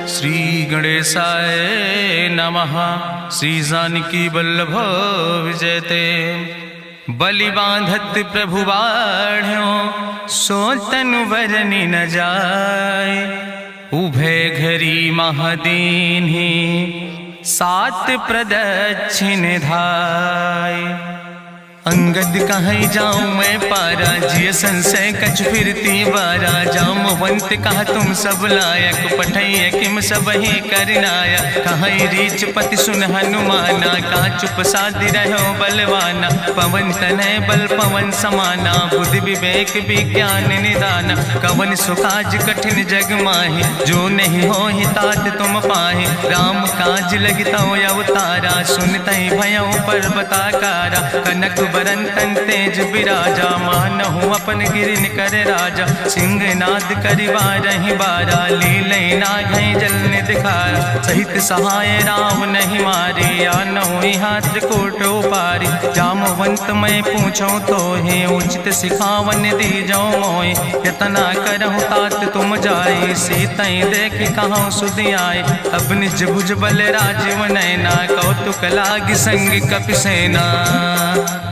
श्री गणेशाय नमः। श्री जानकी वल्लभ विजयते। बलि बांधत प्रभु बाढ़ो सो तनु बरनि न जाय। उभय घरी महादीन्हि सात प्रदक्षिण धाय। अंगद कहीं जाऊं मैं पारा जिय संशय कछ फिरती बारा। जामवंत कहा तुम सब लायक पठैय किम सब ही करनाया। कहीं रीच पति सुन हनुमाना कहा चुप साधि रहो बलवाना। पवन तनय बल पवन समाना बुद्धि विवेक विज्ञान निदाना। कवन सुकाज कठिन जग माहि जो नहीं हो ही तात तुम पाहि। राम काज लगितो अवतारा सुनतहि भयउ पर्वताकारा। कनक बरन तन तेज बिराजा मानहु अपन गिरिन कर राजा। सिंह नाद करिवारहि बारा लीलै नागहि जल निधिखारा। सहित सहाय राम नहीं मारे आनहु यहाँ त्रिकूट उपारी। जामवंत मैं पूछो तो हे उचित सिखावन दीजो मोय। यतना करहु तात तुम जाए सीतई देख कहूँ सुधि आए। अब निज भुज बल राजीव नैना कौतुक लाग संग कपिसेना।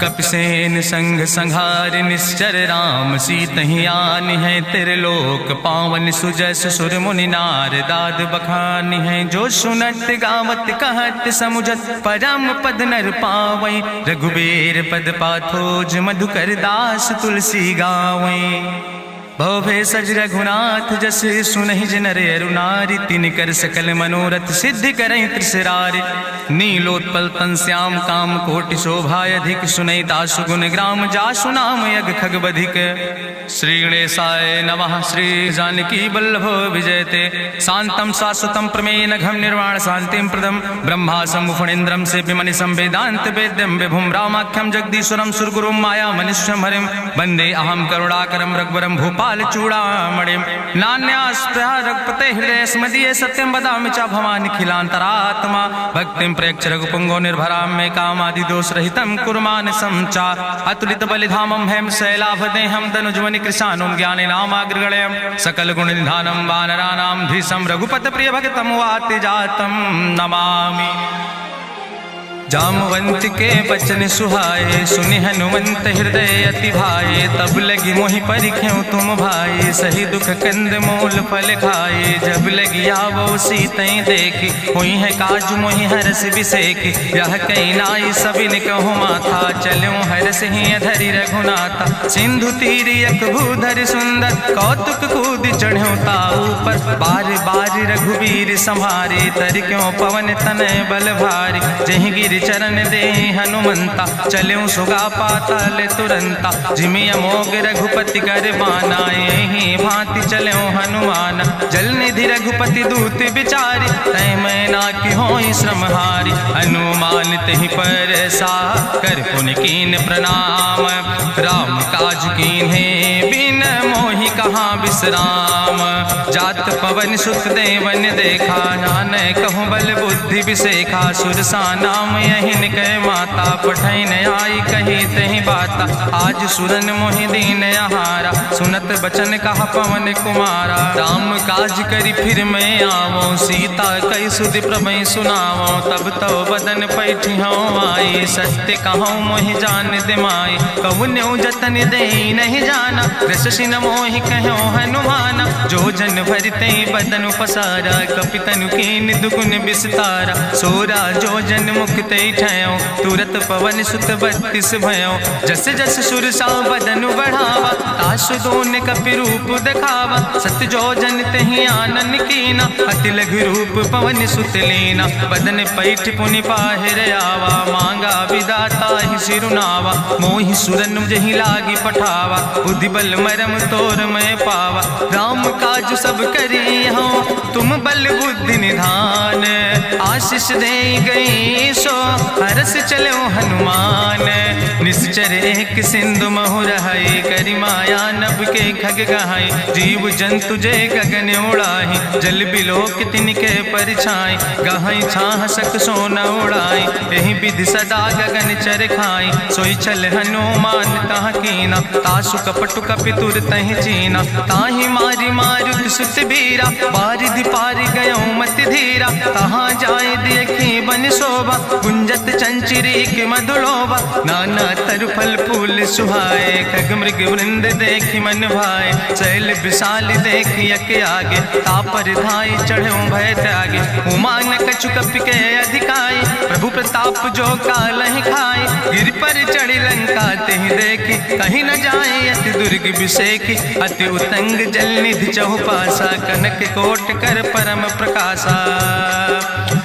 कपिसेन संग संहार निश्चर राम सीतहि आनि है त्रिलोक पावन। सुजस सुर मुनि नार दाद बखानि है। जो सुनत गावत कहत समुझत परम पद नर पावै। रघुबीर पद पाथोज मधुकर दास तुलसी गावै। भवभय सज रघुनाथ जस सुनहि जिनर अरुनारि। तिनकर सकल मनोरथ सिद्धि करहि त्रिसरारि। नीलोत्पल तन श्याम काम कोटि शोभा अधिक। सुनहि दासु गुण ग्राम जासु नाम यज्ञ खग बधिक। श्री गणेशाय नमः। श्री जानकी वल्लभ विजयते। शांतम शाश्वतम प्रमेयन घम निर्वाण शांतिम प्रदम। ब्रह्मा शंभु फणीन्द्रम सेव्यमणि संवेदांत वेद्यम विभुम रामाख्यम जगदीश्वरम सुरगुरुम माया मनुष्यम हरिम। वंदे अहम करुणाकरम रघुवरम भूपाल चूड़ामणिम। नान्यास्पृहा रघुपते हृदय स्मदीय सत्यम वदामि च भवानिखिलांतरात्मा। भक्तिम प्रयच्छ रघुपुंगो निर्भराम मे कामादि दोष रहितम कुर्मान समचा। अतुलित बलिधामम हेम शैलाभदेहम दनुजवनि कृशानुम ज्ञानि नामाग्रगण्यम। सकल गुण निधानम वानराणाम धीसम रघुपत प्रिय भगतम वाति जातम नमामि। जामवंत के बचन सुहाए सुनि हनुमंत हृदय अति भाए। तब लगी मोहि परिख्यो तुम भाई सही दुख कंद मूल फल खाए। जब लगी आवो सीतई देखी हुई है काज मोहि हरस बिसेखी। यह कई नाई सबिन कहु माथा चलो हरस ही धरि रघुनाथा। सिंधु तीर यक भूधर सुंदर कौतुक कूद चढ़ो ताऊ पर। बार बार रघुबीर संहारे तर क्यों पवन तनय बल भारी। जहि गिर चरण दे हनुमंता चलो सुगा पाताल तुरंता। जिमि अमोघ रघुपति कर बाना यही भांति चलो हनुमाना। जल निधि रघुपति दूत बिचारी तय मैना की होई श्रमहारी। हनुमान तहि पर सा कर पुनि कीन प्रणाम। राम काज कीन्हे बिन मोहि कहाँ विश्राम। जात पवन सुत देवन देखा नान कहूँ बल बुद्धि विसेखा। सुरसा नाम यहिन कह माता पठैन आई कही तहि बाता। आज सुरन मोहि दीन आहारा सुनत बचन कहा पवन कुमारा। राम काज करी फिर मैं आवो सीता कई सुधि प्रभु सुनावो। तब तो बदन पैठी हूँ आई सत्य कहूँ मोहि जान दिमाई। कहुन्यु जतन दे नहीं जाना रससिन मोहि कहो हनुमाना। जो जन भरते बदन पसारा कपितनु कीन दुगुन विस्तारा। सोरा जो जन मुक्ते ठयो तुरत पवन सुत 32 भयो। जस जस सुरसा बदन बढ़ावा तासु दोन कपि रूप दिखावा। सत्य जो जन तहि आनन कीना अति लघु रूप पवन सुत लीना। बदन पैठ पुनि पाहिर आवा मांगा विदाता ही सिरुनावा। मोहि सुरन जहि लागी पठावा बुद्धि बल मरम तोर मैं पावा। राम काज सब करी हो तुम बल बुद्धि निधान। आशीष दे गई सो हरस चलो हनुमान। निश्चर एक सिंधु महुर हई करी माया नभ के खग गहाई। जीव जंतु जे गगन उड़ाही जल बिलोक तिनके परछाई। गहाई छाह सक सोन उड़ाई यही विधि सदा गगन चर खाई। सोई चल हनुमान तह कीना तासु कपटु कपितुर तहि चीना। ताहि मारी मारुत सुत बीरा बारिधि पारि गयो मत धीरा। तहाँ जाय देखी बन शोभा गुंजत चंचिरीक मधुलोभा। नाना तरु फल फूल सुहाए खग मृग वृंद देखी मन भाए। शैल विशाल देखी यके आगे तापर धाई चढ़ो भय त्यागे। उमान कछु कपि के अधिकाई प्रभु प्रताप जो कालहि खाई। गिर पर चढ़ी लंका तेहि देखी कहीं न जाए अति दुर्ग विषेखी। अति उतंग जल निधि चहुपासा कनक कोट कर परम प्रकाशा।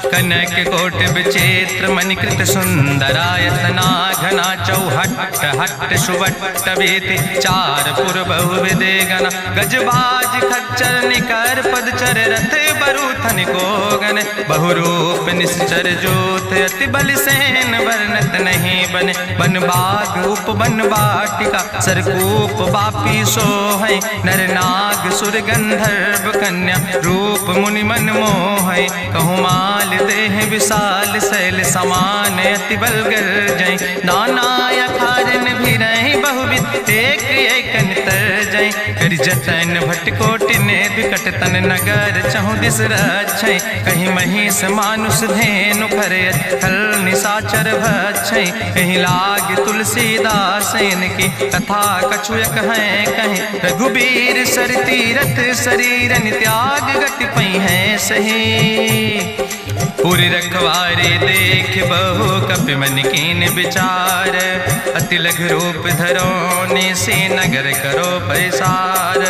कनक कोट विचित्र मणिकृत सुंदरायतना घना चौहट्ट हट्ट सुवट्ट वेति। चार पुर बहुविधे गना गजबाज खच्चर निकर पदचर रथ बरूथन को गन। बहुरूप निश्चर जोत अति बल सेन वर्णत नहीं बने। बन बाग उप बन बाटिका सरकूप बापी सोहै। नर नाग सुर गंधर्व कन्या रूप मुनि मन मोहै। कहूँ माल देह विशाल शैल समान अति बल गर्जै। नाना अखारन भी रही बहुविध एक एक तर जै। कर जतन भटकोटि ने विकट तन नगर चहु दिस रक्षै। कहीं महिष मानुष धेनु खरे खल निशाचर भक्षै। कहीं लाग तुलसीदास इनकी कथा कछुयक है कहीं। रघुबीर सर तीरथ शरीरन त्याग गति पई है सही। पूरी रखवारे देख बहु कपि मन कीन विचार। अति लघु रूप धरो ने से नगर करो पैसार।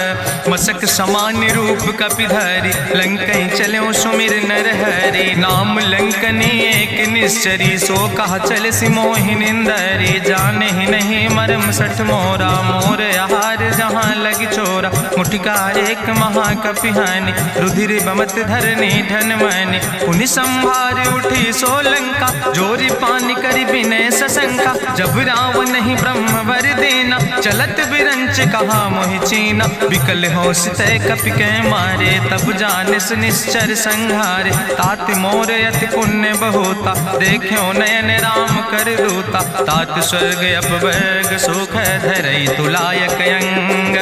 मसक समान रूप कपि धरि लंकई चलो सुमिर नर हरि। नाम लंकनी एक निश्चरी सो कहा चल सी मोहि निंदरी। जाने ही नहीं मरम सठ मोरा मोर आहार जहाँ लग चोरा। मुठिकार एक महाकपि हानि रुधिर बमत धरनी धन मनि। पुनि संभार उठी सोलंका जोरी पानी करी विनय सशंका। जब रावण नहीं ब्रह्म वर देना चलत बिरंच कहा मोहि चीना। विकल होश तय कपि के मारे तब जानिस निश्चर संहारे। तात मोर अति पुण्य बहुता देखो नयन राम कर दूता। तात स्वर्ग अपवर्ग सुख धरई तुलायक अंग।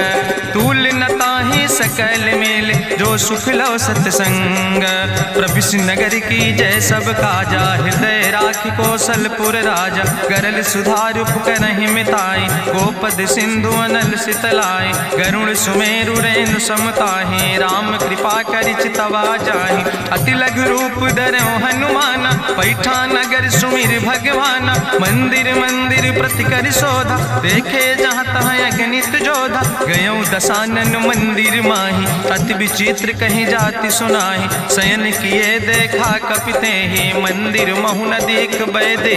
तूल न ताहि सकल मेल जो सुख लो सत्संग। प्रभिस नगर की जय सब काजा हृदय राखि कौशलपुर राजा। गरल सुधार उपकरहि मिताई गोपद सिंधु अनल सितलाई। गरुण सुमेरु रेणु समताहि राम कृपा करि चितवा जाहि। अति लघु रूप धरो हनुमाना पैठा नगर सुमिर भगवाना। मंदिर मंदिर प्रति कर शोधा देखे जहाँ तहाँ अगणित जोधा। गयो दशानन मंदिर माही अति विचित्र कहीं जाति सुनाही। शयन किए देखा कपिते ही मंदिर महु न देख बैदे।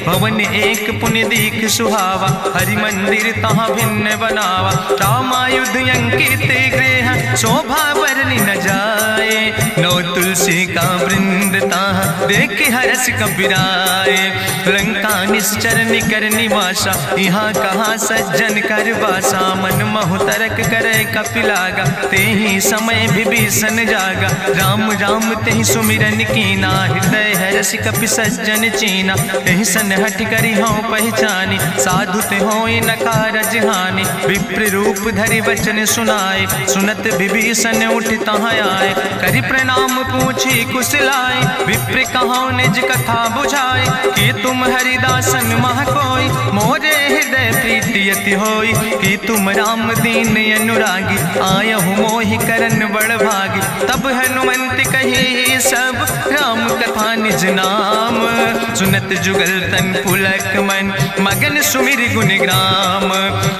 भवन एक पुण्य दीख सुहावा हरि मंदिर तहाँ भिन्न बनावा। रामायुध अंकित गृह शोभा वर्णि न जाए। नौ तुलसी का वृंद तहाँ देख हरस कबीराए। लंका निश्चर निकर निवासा यहाँ कहाँ सज्जन कर वासा। मन महु तरक करे कपिलागा ते ही समय विभीषण जागा। राम राम तेहि सुमिरन कीना हृदय हरस कपि सज्जन चीना। एहि सन हठ करि हूँ पहचानी साधु ते होई न कारज हानि। विप्र रूप धरि वचन सुनाए सुनत विभीषण उठ तहाँ आए। करि प्रणाम पूछी कुशलाए विप्र कहाँ निज कथा बुझाए। कि तुम हरिदासन मह कोई मोरे हृदय प्रीति अति होई। कि तुम राम दीन अनुरागी आयहु मोहि करन बड़ भागी। तब हनुमंत कही सब राम कथा निज नाम। सुनत जुगल तन पुलक मन मगन सुमिर गुण ग्राम।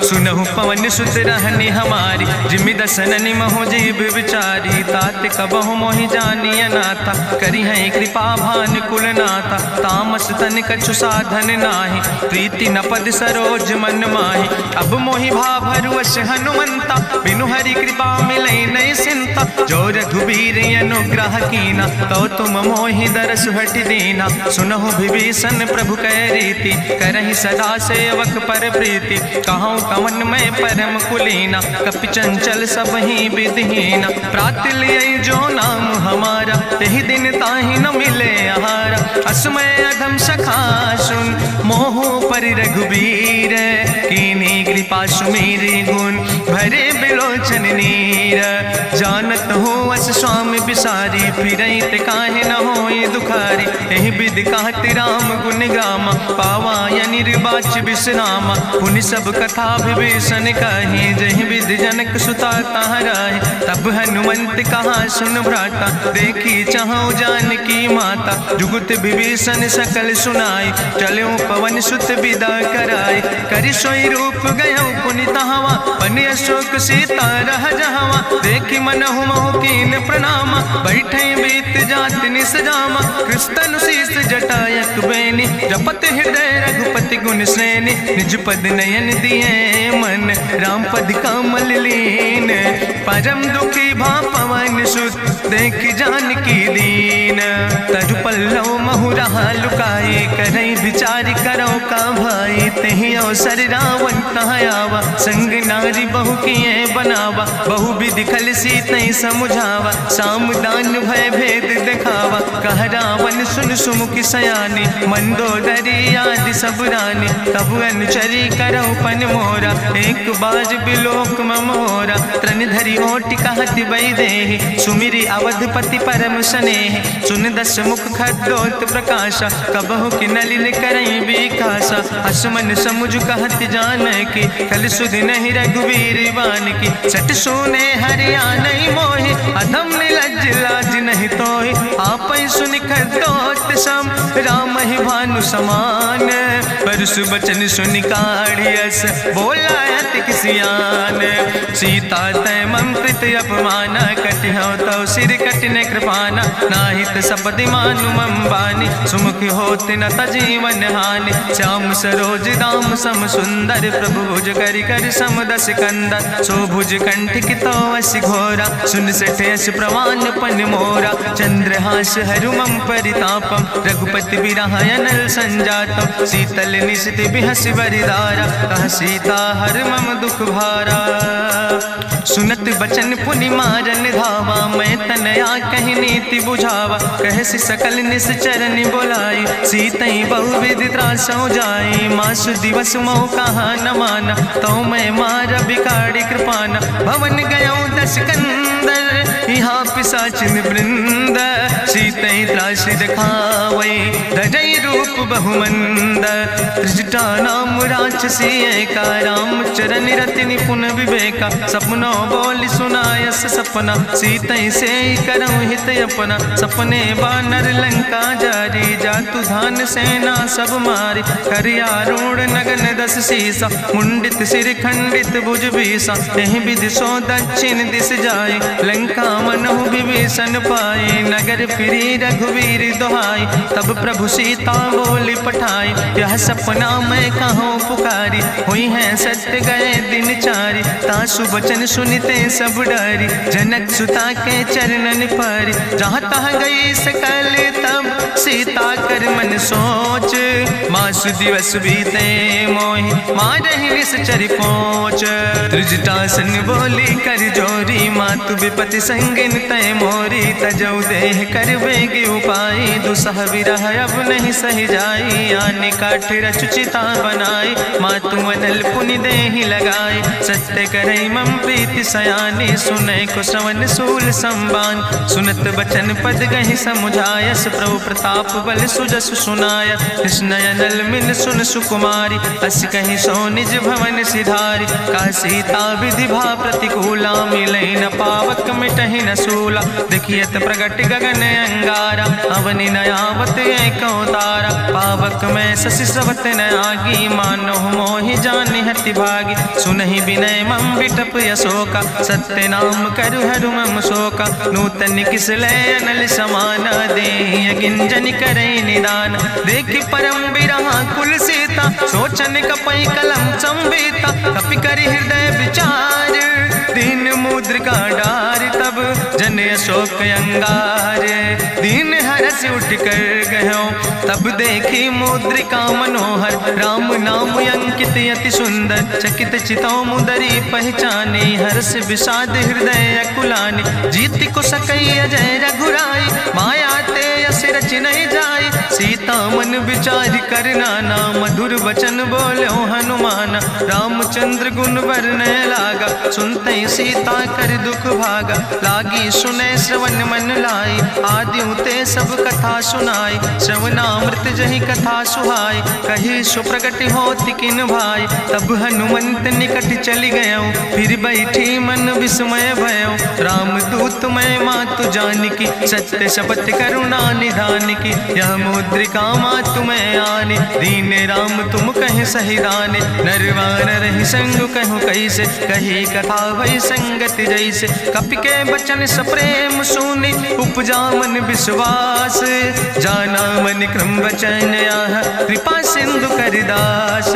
सुनहु पवन सुत रहनी हमारी जिमि दसननि महो जीव विचारी। तात कबहु मोहि जानी अनाथा करी है कृपा भान कुलनाथा, तामस तन कछु साधन नाही, प्रीति न पद सरोज मन माही। अब मोहि भाभरुअस हनुमंता, बिनु हरि कृपा मिलै नहीं सिंता। जो रघुबीर अनुग्रह कीना, तो तुम मोहि दरस हटि दीना। सुनहु विभीषण प्रभु कै रीति, करहि सदा सेवक पर प्रीति। कहूँ कवन में परम कुलीना, कपि चंचल सब ही विधिहीना। प्रात लियै जो नाम हमारा, यही दिन ताहि न मिले आहारा। असमय अधम सखा सुन, मोह पर रघुबीर। कीन्ही कृपा सुमेरि गुण, भरे बिलोचन नीर। जानत हो अस स्वामी बिसारी, फिरहि ते काहे न होई दुखारी। एहि विधि कहत राम गुण गामा, पावा निर्वाच विश्रामा। पुनि सब कथा विभीषण कही, जहि विधि जनक सुता कहाँ रहे। तब हनुमंत कहा सुन भ्राता, देखी चाहूँ जानकी माता। जुगुत विभीषण सकल सुनाई, चलो पवन सुत विदा कराई। करि सोई रूप गयो पुनि तहवा, बनि अशोक सीता रह जहवा। देखी मनहु मोह कीन प्रणामा, बैठे बीत जात निस जामा। कृष्ण शीस जटायक बेनी, जपत हृदय रघुपति गुण श्रेणी। निज पद नयन दिए मन, राम पद कमल लीन। परम दुखी भा पवन सुत, देख जानकी दीन। तरु पल्लव महु रहा लुकाई, करई विचार करो का भाई। तेहि अवसर रावण तहाँ आवा, संग नारी बहु किए बनावा। बहु विधि खल सीतै समुझावा, साम दान भय भेद दिखावा। कह रावण सुन सुमुखी सयानी, मंदोदरी आदि सब रानी। तब अनुचरी करौ पन मोरा, एक बाज बिलोक ममोरा। तृण धरि ओट कहत वैदेही, सुमिरि अवधपति परम स्नेह। सुन दस मुख खद्योत प्रकाशा, कबहु कि नलिन करई विकासा। असमन समुझ कहत जानकी, कल सुध नहीं रघुवीर बान की। सट सुने हरियाणई मोहि, अधम निलज्ज लाज नहीं तोहि। आपै सुनि खद्योत सम, राम ही भानु समान। परसु बचन सुनि काढ़ियस, बोला अति किसियान। सीता तै मम कृत अपमाना, कटिहौ तौ सिर कटिन कृपाना। नाहित सपदि मानु मम बानी, सुमुख होत न तजीवन हानि। श्याम सरोज दाम सम सुंदर, प्रभु भुज करि कर सम दस कंदर। सो भुज कंठ कितो अस घोरा, सुन सठ यस प्रवान पन मोरा। चंद्रहास हरु मम परितापम, रघुपति बिरह अनल संजातम। शीतल निशित बिहसि बरिदारा, कह सीता हर मम दुख भारा। सुनत बचन पुनि मारन धावा, मैं तनया कहि नीति बुझावा। कहसि सकल निश्चरनि बोलाई, सीतई बहुविधि त्रासौ जाई। मासु दिवस मोह कहा न माना, तो मैं मार बिगाड़ी कृपाना। भवन गयो दस कंदर, यहाँ पिशाचिन वृंद। सीतई त्रास दिखावै, धजई रूप बहुमंद। त्रिजटा नाम राक्षसी एका, राम चरण रति निपुण विवेका। सपनो बोल सुनायस सपना, सीतई से करऊँ हित अपना। सपने बानर लंका जारी, जातु धान सेना सब मारी। करियारूढ़ नगन दस सीसा, मुंडित सिर खंडित भुज बीसा। यही विधि सो दक्षिण दिस जाए, लंका मनहु विभीषण पाए। नगर फिरी रघुवीर दुहाई, तब प्रभु सीता बोली पठाई। यह सपना मैं कहूँ पुकारी, हुई है सत्य गए दिन चारी। तासु वचन सुनते सब डरी, जनक सुता के चरणन पर। जहाँ तहाँ गई सकल तब, सीता कर मन सोच। मासु दिवस बीते मोहि, मारहि निश्चर पहुँच। त्रिजटासन बोली कर जोरी, मातु विपति संगिन तय मोरी। तजौ देह कर बेग उपाय, दुसह विरह अब नहीं सही जाई। आने काठ रचुचिता बनाई, मातु अनल पुनि देहि लगाई। सत्य करई मम प्रीति सयानी, सुनै को श्रवण सूल संबान। सुनत बचन पद गहि समुझायस, प्रभु प्रताप बल सुजस सुनाय। कृष्ण अनल मिल सुन सुकुमारी, अस कहि सो निज भवन सिधारी। का सीता विधि भा प्रतिकूला, मिलै न पावक मिटहि न सूला। देखियत प्रगट गगन अंगारा, अवनि न आवत एक तारा। पावक में शशि स्रवत न आगी, मानो मोहि जानि हति भागी। सुनहि विनय मम विटप यशोका, सत्य नाम करु हरु मम शोका। तन किसलय अनल समाना दे गिंजन करे निदान देखी परम बिरहा कुल सीता सोचन कपई कलम संवेता कपि करि हृदय विचार दीन मुद्रिका डार तब जन अशोक अंगार दीन हरस उठ कर गयो तब देखी मुद्रिका मनोहर राम नाम अंकित अति सुंदर चकित चितौ मुदरी पहचाने हर्ष विषाद हृदय अकुलाने जीत को सकई अजय रघुराई माया ते यस रच नहीं जाई सीता मन विचार कर नाना मधुर वचन बोलो हनुमान रामचंद्र गुण वर्णय लागा सुनते सीता कर दुख भागा लागी सुने श्रवण मन लाई आदि ते सब कथा सुनाई श्रवणामृत जहि कथा सुहाई कही सुप्रगट होति किन भाई तब हनुमंत निकट चली गयो फिर बैठी मन विस्मय भयो राम दूत मैं मातु जानकी सत्य शपथ करुणा निधान की यह मुद्रिका मातु मैं आने दीन राम तुम कहे सही दाने नरवान रही संग कहूँ कैसे कही कथा वही संगत जैसे कपि के बचन सप्रेम सुनि उपजा मन विश्वास जाना मन क्रम वचन आह कृपा सिंधु करिदास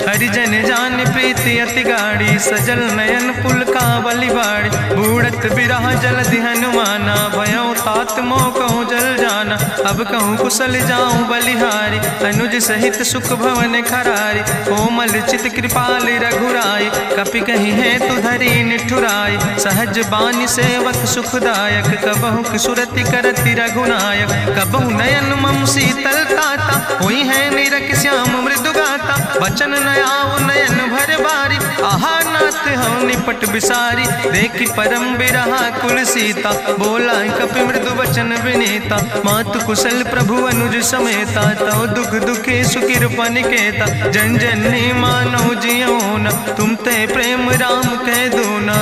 हरिजन जान प्रीति अति गाड़ी सजल नयन पुल का बलिबाड़ी बूढ़त बिरह जलधि हनुमाना भयो तात मोह कहूँ जल जाना अब कहूँ कुशल जाऊँ बलिहारी अनुज सहित सुख भवन खरारी कोमल चित कृपाल रघुराई कपि कही है तु धरी निठुराई सहज बानी सेवक सुखदायक कबहु सुरति करति रघुनायक कबहु नयन मम शीतल ताता हुई है निरख श्याम मृदु गाता बचन नयाव नयन भर बारी आहा नाथ हम निपट बिसारी देखी परम बिरहा कुल सीता बोला कपि मृदु वचन विनीता मातु कुशल प्रभु अनुज समेता तव दुख दुखी सुखिर पनिकेता जन जन मानो जियोना तुम ते प्रेम राम कह दूना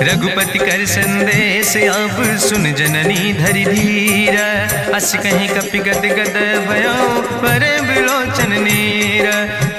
रघुपति कर संदेश अब सुन जननी धरि धीर अस कहीं कपि गद गद भयो पर बिलोचन नीर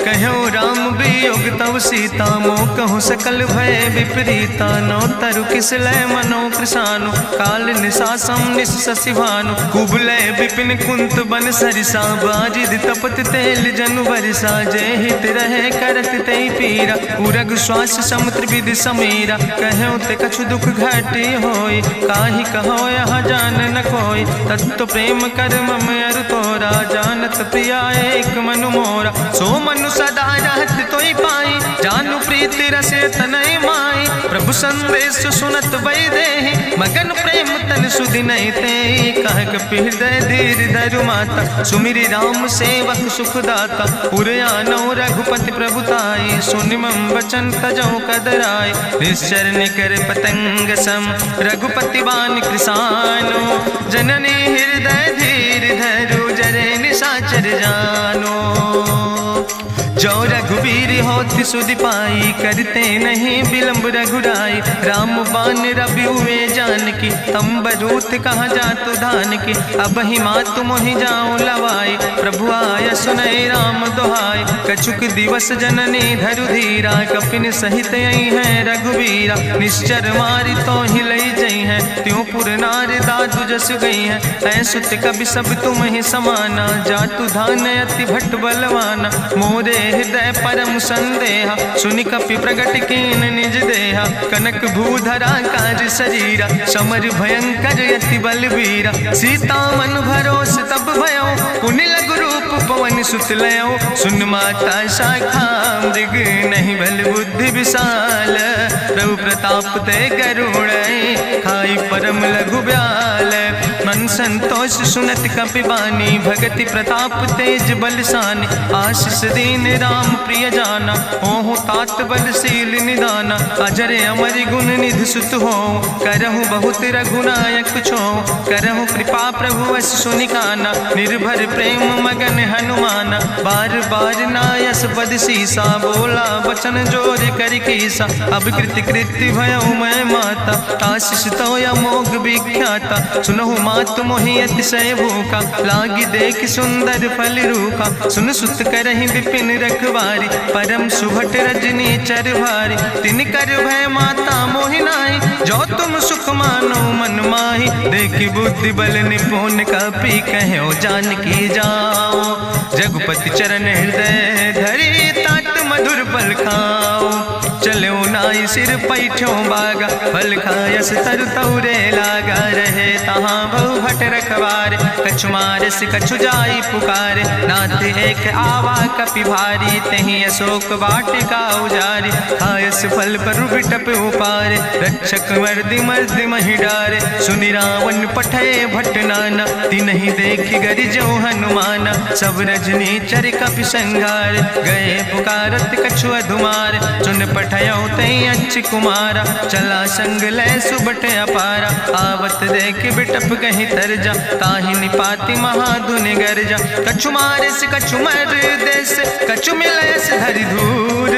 कहो राम वियोग तव सीता मोह कहूँ सकल भय विपरीता नो तरु किसलय मनो कृषानु काल निशासम निशसिभानु कुबलय विपिन कुंत बन सरिसा बाजिद तपत तेल जनु बरिसा जय हित रहे करत ते पीरा उरग श्वास समुद्र विधि समीरा कहो ते कछु दुख घाटी होई काहि कहो यह जान न कोई तत्व प्रेम कर मम अरु तोरा जानत प्रिया एक मनु मोरा सो मनु सदा रहत तोई पाई जानु प्रीति रसे तनय माई प्रभु संदेश सुनत वै देहि मगन प्रेम तन सुधि नहीं ते कह कपि हृदय धीर धरु माता सुमिरि राम सेवक सुखदाता पुरयानो रघुपति प्रभुताई सुनि मम वचन तजौ कदराय निश्चर निकर पतंग सम रघुपति बान कृसानो जननी हृदय धीर धरु जरे निशाचर जानो जो रघुवीर होति सुधि पाई करते नहीं विलंब रघुराई राम बान रवि हुए जानकी तंबरूत कहाँ जातु धान की अब ही मातु मोहि जाऊं लवाई प्रभु आय सुनय राम दुहाई कछुक दिवस जननी धरु धीरा कपिन सहित यही है रघुवीरा निश्चर मारी तो ही लई जई है त्यों पुर नार दादु जस गई है ऐसुत कभी सब तुम ही समाना जातु धान अति भट बलवाना मोरे हृदय परम संदेहा सुनि कपि प्रगट कीन निज देहा कनक भूधरा काज शरीरा समर भयंकर यति बलवीरा सीता मन भरोस तब भयो पुनि लघु रूप पवन सुत लयो सुन माता शाखा मृग नहीं बल बुद्धि विशाल प्रभु प्रताप ते करुण खाई परम लघु ब्याल मन संतोष सुनत कपि बानी भगति प्रताप तेज बलसानी आशीष दीन राम प्रिय जाना ओहु तात बलशील निदाना अजर अमर गुण निधि सुत हो करहु बहुत रघुनायक छो करहु कृपा प्रभु अस सुनिकाना निर्भर प्रेम मगन हनुमाना बार बार नायस पद सीसा बोला वचन जोर कर कीसा अब कृति कृति भयो मैं माता आशीष तो अमोघ विख्याता सुनहु मात मोहि अतिशय भूखा, लागी देख सुंदर फल रूखा। सुन सुत करहि विपिन रखवारी, परम सुभट रजनी चर भारी। तिन कर भय माता मोहि नाहि, जो तुम सुख मानो मन माहि। देखि बुद्धि बल निपुण कपि, कहो जानकी जाओ। जगुपति चरण हृदय धरि, तात मधुर फल खाओ। चलो नाई सिर पैठो बागा, फल खायस तरु तौरे लागा। रहे तहाँ बहु भट रखवारे, कछु मारस कछु जाई पुकारे। नाथ एक आवा कपि भारी, तहीं अशोक वाटिका उजारी। खायस फल पर बिटप उपारे, रक्षक मर्दि मर्दि महि डारे। सुनि रावण पठय भट नाना, तिन्हि देखि गरिजो हनुमाना। सब रजनी चर कपि संघार, गए पुकारत कछु अधुमार। सुन पठयो तई अच्छ कुमारा, चला संग लय सुबट अपारा। आवत देख बिटप कहीं तरजा, ताहि निपाति महाधुन गरजा। कछु मारिस कछु मर देस, कछु मिलयस धरि धूर।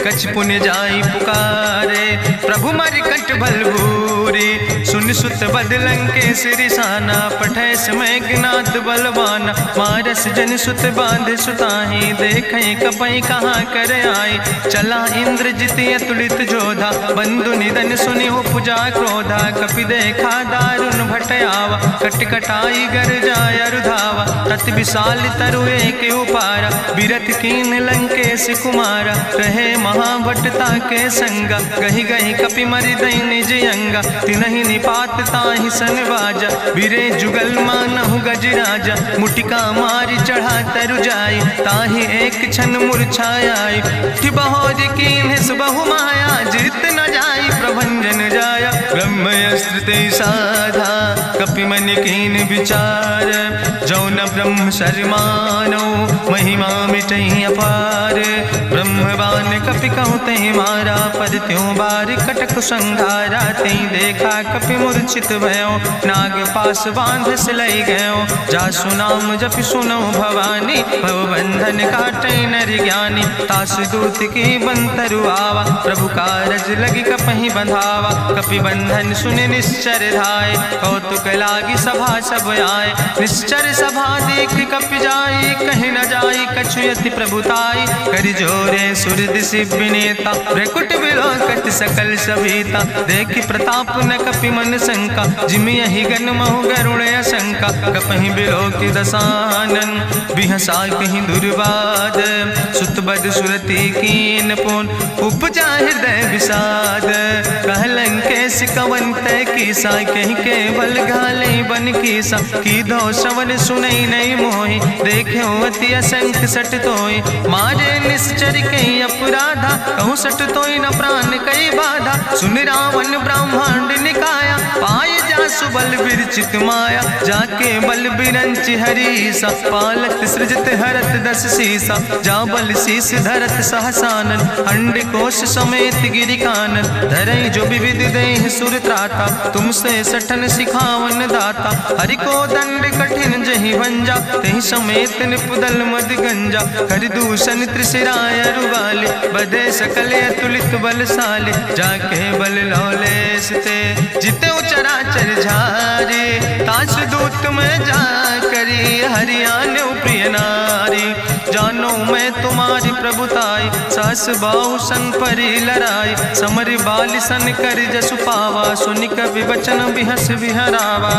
कछ पुण्य जाई पुकारे, प्रभु मरि कंठ बलभूरी। सुन सुत बदलं के सिरिसाना, पठय समय ज्ञात बलवाना। मारस जन सुत बांध सुताही, देखें कपई कहाँ कर आई। चला इंद्रजित अतुलित जोधा, बंधु निधन सुनि उपजा क्रोधा। कपि देखा दारुण भटयावा, कट कटाई गर जाय रुधावा। तत विशाल तरु एक उपारा, बिरथ कीन लंकेश कुमारा। रहे महाभटता के संगा, गहि गहि कपि मरि दई निज अंगा। तिनहि निपात ताहि सन बाजा, बिरे जुगल मानहु गजराजा। मुटिका मारि चढ़ा तरु जाई, ताहि एक क्षण मूर्छाई। बहोज कीन्हिस बहु माया, जीत न जाई प्रभंजन जाया। ब्रह्मयस्त्र ते साधा, कपि मन कीन विचार। जो न ब्रह्म शर्मानो, महिमा मिटई अपार। ब्रह्मवान कपि कहु तहि मारा, पर त्यों बार कटक संघारा। तई देखा कपि मूर्छित भयो, नाग पास बांध सिलई गयो। जासु नाम जपि सुनो भवानी, भव बंधन काटई नर ज्ञानी। तासु दूत की बंतरु आवा, प्रभु कारज लगी कपहि बंधावा। कपि बंधन सुनि निश्चर धाय, कौतुक लागी सभा सब आए। निश्चर सभा देख कपि जाई, कहीं न जाई कछु यति प्रभुताई। करि जोरे सुर दिसि विनेता, भ्रकुट विलोकत सकल सभीता। देखि प्रताप न कपि मन शंका, जिमि यहि गन महु गरुण असंका। कपहि बिलोकि दसानन, बिहसा कहीं दुर्वाद। सुत बद सुरति कीन पुन, उपजा हृदय विषाद। कहलन केस कवन तय कीसा, कहीं केवल घाले बन कीसा। कीधो श्रवण सुनई नहीं मोहि, देख्यो अति असंख्य सट तोय। मारे निश्चर कई अपराधा, कहूँ सट तोय न प्राण कई बाधा। सुन रावण ब्रह्मांड निकाया, पाय जासु बल विरचित माया। जाके बल बिरंच हरीसा, पालत सृजत हरत दस सीसा। जा बल शीस धरत सहसानन, अंड कोश समेत गिरि कानन। धरई जो विविध देह सुर त्राता, तुमसे सठन सिखावन दाता। हरि को दंड कठिन जहि भंजा, तहि समेत निपुदल मद गंजा। कर दूषण त्रिशिराय रुवाले, बधे सकल अतुलित बलशाले। जाके बल लौलेस ते, जिते चराचर झारे। तास दूत में जा करी, हरियाण प्रिय नारी। जानो मैं तुम्हारी प्रभुताई, सास बाहु सन परी लड़ाई। समर बाल सन कर जसु पावा, सुनि कवि वचन बिहस बिहरावा।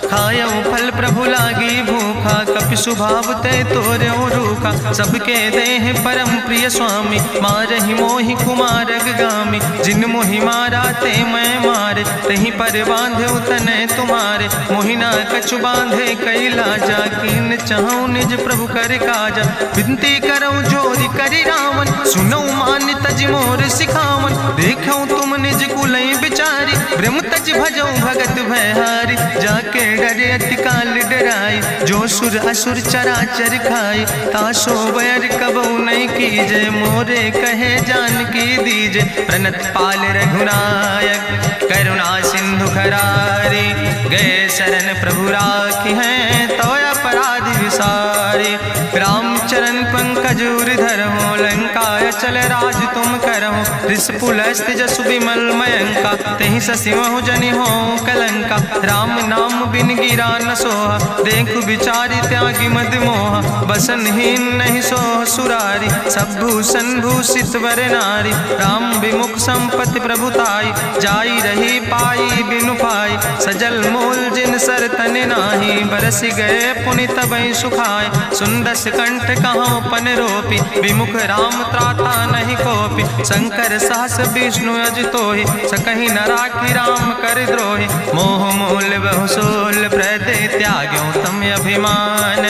खायो फल प्रभु लागी भूखा, कपि सुभाव ते तोर्यो रूखा। सबके देह परम प्रिय स्वामी, मारहि मोहि कुमारग गामी। जिन मोहि मारा ते मैं मारे, तहीं पर बांधे तने तुम्हारे। मोहिना कछु बांधे कैला, जाकीन चाहूं निज प्रभु कर काजा। विनती करऊं जोरि करि रावण, सुनऊ मान तज मोर सिखावन। देखऊं तुम निज कुलई बिचारी, ब्रह्म तज भजऊं भगत भयहारी। जाके डरे अति काल डराई, जो सुर असुर चराचर खाई। तासो बैर कबऊ नहीं कीजे, मोरे कहे जानकी दीजे। प्रणत पाल रघुनायक, करुणा सिंधु खरारी। गए शरण प्रभु राखी हैं, तो अपराध विसारे। रामचरण पंकज खजूर धरहु, लंकाय चल राज तुम करहु, रिसपुलस्त जसु विमल मयंका, तेहि ससिमहु जनि हो कलंका, राम नाम बिन गिरा न सोहा, देखु बिचारी त्यागी मद मोहा, बसनहीन नहीं सोह सुरारी, सब भूषण भूषित वर नारी, राम विमुख संपत्ति प्रभुताई, जाई रही पाई बिनु पाई, सजल मूल जिन सर तन नाही, बरस गए पुनि तबहि सुखाय, सुंदस कंठ कहाँ पन रोपी, विमुख राम त्राता नहीं कोपी, शंकर सहस विष्णु अजितोहि, सकहि न राखी राम कर द्रोहि, मोह मूल बहुसोल प्रदे त्याग्यों तम अभिमान,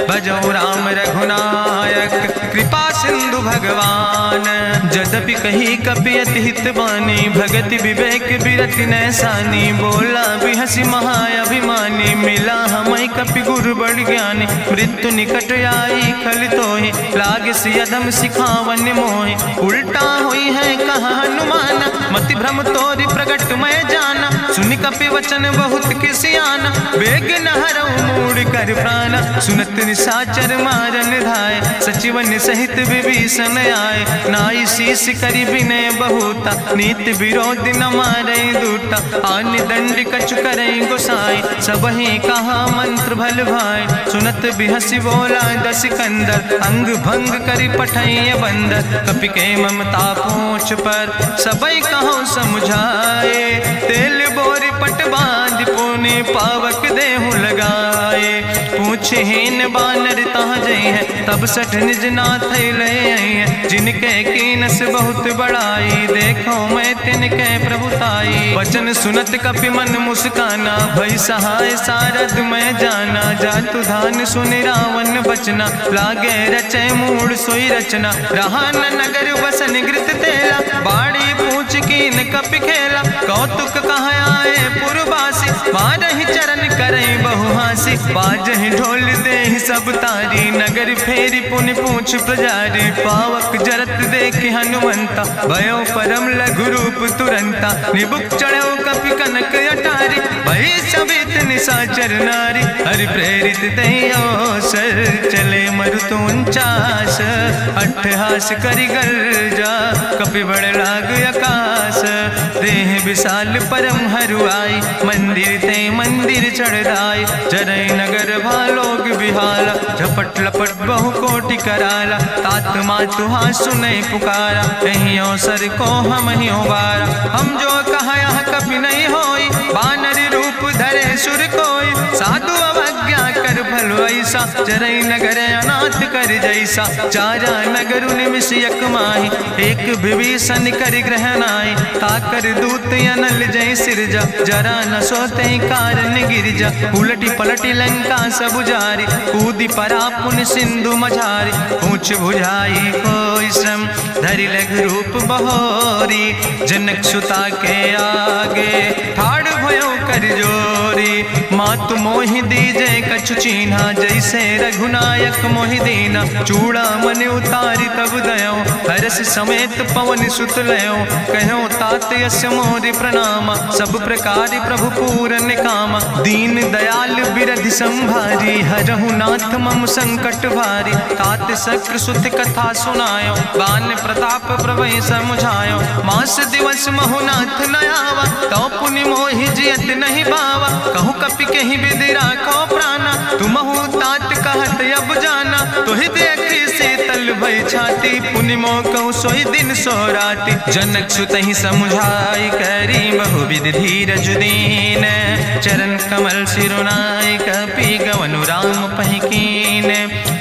भजो राम रघुनायक कृपा सिंधु भगवान, जदपि कही कपि अति हित बानी, भगति विवेक बिरति नैसानी, बोला बिहसी महाअभिमानी, मिला हमई कपि गुरु बड़ ज्ञानी, मृत्यु निकट आई खल तोहि, लागे सियदम सिखावन मोहि, उल्टा हुई है कहा हनुमान, मति भ्रम तोरि प्रगट मैं जाना, सुनि कपि वचन बहुत किसियाना, बेग न हरऊ मूढ़ कर प्राण, सुनत निशाचर मारन धाय, सचिवन सहित विभीषण आए, नाई शीस करि विनय बहुता, नीति विरोध न मारै दूता, आन दंड कछु करै गोसाई, सबहि कहा मंत्र भल भाई, सुनत बिहसी बोला दस कंदर, अंग भंग करि पठैय बंदर, कपि के ममता पूछ पर सबई कहो समुझाए, तेल बोरी पट बांध पुनि पावक देहु लगाए, पूछहीन बानर तहाँ जई है, तब सठ निज नाथ ले आई है, जिनके कीनस बहुत बड़ाई, देखो मैं तिनके प्रभुताई, वचन सुनत कपि मन मुस्काना, भई सहाय सारद मैं जाना, जातु धान सुनि रावण बचना, लागे रचै मूढ़ सोई रचना, रहा न नगर बसन घृत तेला, बाड़ी पूछ कीन कपि खेला, कौतुक कहाँ आए पुरबासी, मारहि चरण करई बहुहासी, बाजहि ढोल देहि सब तारी, नगर फेरी पुनि पूछ प्रजारी, पावक जरत देखि हनुमंता, भयो परम लघु रूप तुरंता, निबुक चढ़ो कपि कनक अटारी, भई सबित निशाचर नारी, हरि प्रेरित तहि अवसर, चले मरुत 49, अट्ठहास करि गर्जा, कपि बड़ लाग आकाश, देह विशाल परम हरुआई, मंदिर ते मंदिर चढ़ाई, जरै नगर भालोग बिहाला, झपट लपट बहु कोटि कराला, तात मातु हाँ सुनै पुकारा, एहि अवसर को हम ही बारा, हम जो कहा यहाँ कभी नहीं होई, बानर रूप धरे सुर कोई, साधु अवज्ञा कर भल ऐसा, जरै नगर अनाथ कर जैसा, चारा नगर निमिष यक माही, एक विभीषण कर ग्रह नाई, ताकर दूत अनल जय सिरजा, जरा न सोते कारण गिरजा, उलटी पलटी लंका सब जारी, कूदी परा पुन सिंधु मझारी, पूछ बुझाई कोई श्रम, धरि लघु रूप बहोरी, जनक सुता के आगे ठाड़ भयो कर जोरी, मातु मोहि दीजे कछु चीन्हा, जैसे रघुनायक मोहि दीना, चूड़ा मन उतारी तब दयो, हरस समेत पवन सुत लयो, कहो तात यस मोरि प्रणामा, सब प्रकार प्रभु पूरन कामा, दीन दयाल बिरधि संभारी, हरहु नाथ मम संकट भारी, तात शक्र सुत कथा सुनायो, बान प्रताप प्रभय समुझायो, मास दिवस महुनाथ न आवा, तो पुनि मोहि जियत नहीं बावा, कहु कपि कहि विधि राखो प्राणा, तुमहु तात कहत अब जाना, तोहि देखी शीतल भई छाती, पुनि मोह कहु सोई दिन सो राति, जनक सुतहि समुझाई करी बहुविधि धीरज दीन, चरण कमल सिरुनाई कपि गवनु राम पहि कीन,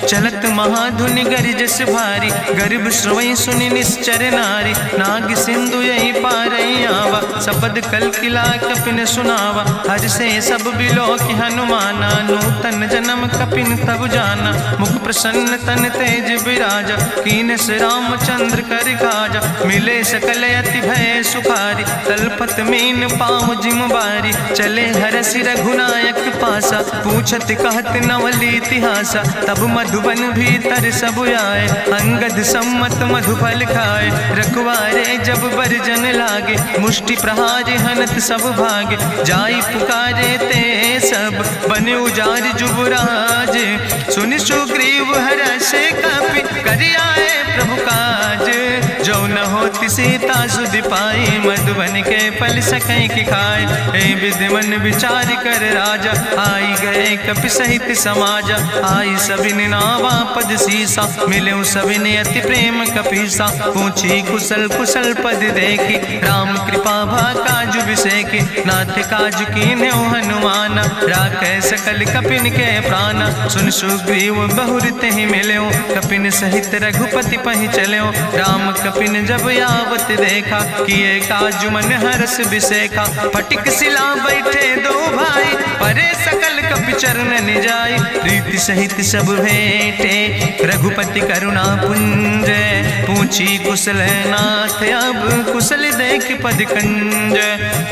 चलत महाधुनि गरिजस भारी, गर्भ श्रवई सुनि निश्चर नारी, नाग सिंधु यही पारई आवा, सबद कल किला कपिन सुनावा, हर से सब बिलो कि हनुमाना, नूतन जन्म कपिन तब जाना, मुख प्रसन्न तन तेज विराजा, कीनस रामचंद्र कर काजा, मिले सकल अति भय सुखारी, तलपत मीन पाँव जिम बारी, चले हरस रघुनायक पासा, पूछत कहत नवल इतिहासा, तब मधुबन भीतर सब आए, अंगद सम्मत मधुफल खाए, रखवारे जब बरजन लागे, मुष्टि प्रहार हनत सब भागे, जाई पुकारे ते सब बने उजार जुबराज, सुन सुग्रीव हरषे कपि करि आए प्रभु काज। जो न होति सीता सुध पाई, मधुबन के फल सकै कि खाए। हे विधि मन विचार कर राजा, आई गए कपि सहित समाजा। आई सबिन नावा पद सीसा, मिले सबिन अति प्रेम कपीसा। पूछी कुशल कुशल पद देखी, राम कृपा भा काजु बिसेकी। नाथ काजु कीन्हे हनुमाना, राखै सकल कपिन के प्राणा। सुन सुग्रीव बहुर तेहि मिल्यो, कपिन सहित रघुपति पहि चल्यो। राम कपिन जब यावत देखा, किए काजु मन हरस बिसेखा। फटिक सिला बैठे दो भाई, परे सकल कपि चरण जाई। प्रीति सहित सब भेंटे, रघुपति करुणा पुंज। पूछी कुशल नाथ, अब कुशल देख पद कंज।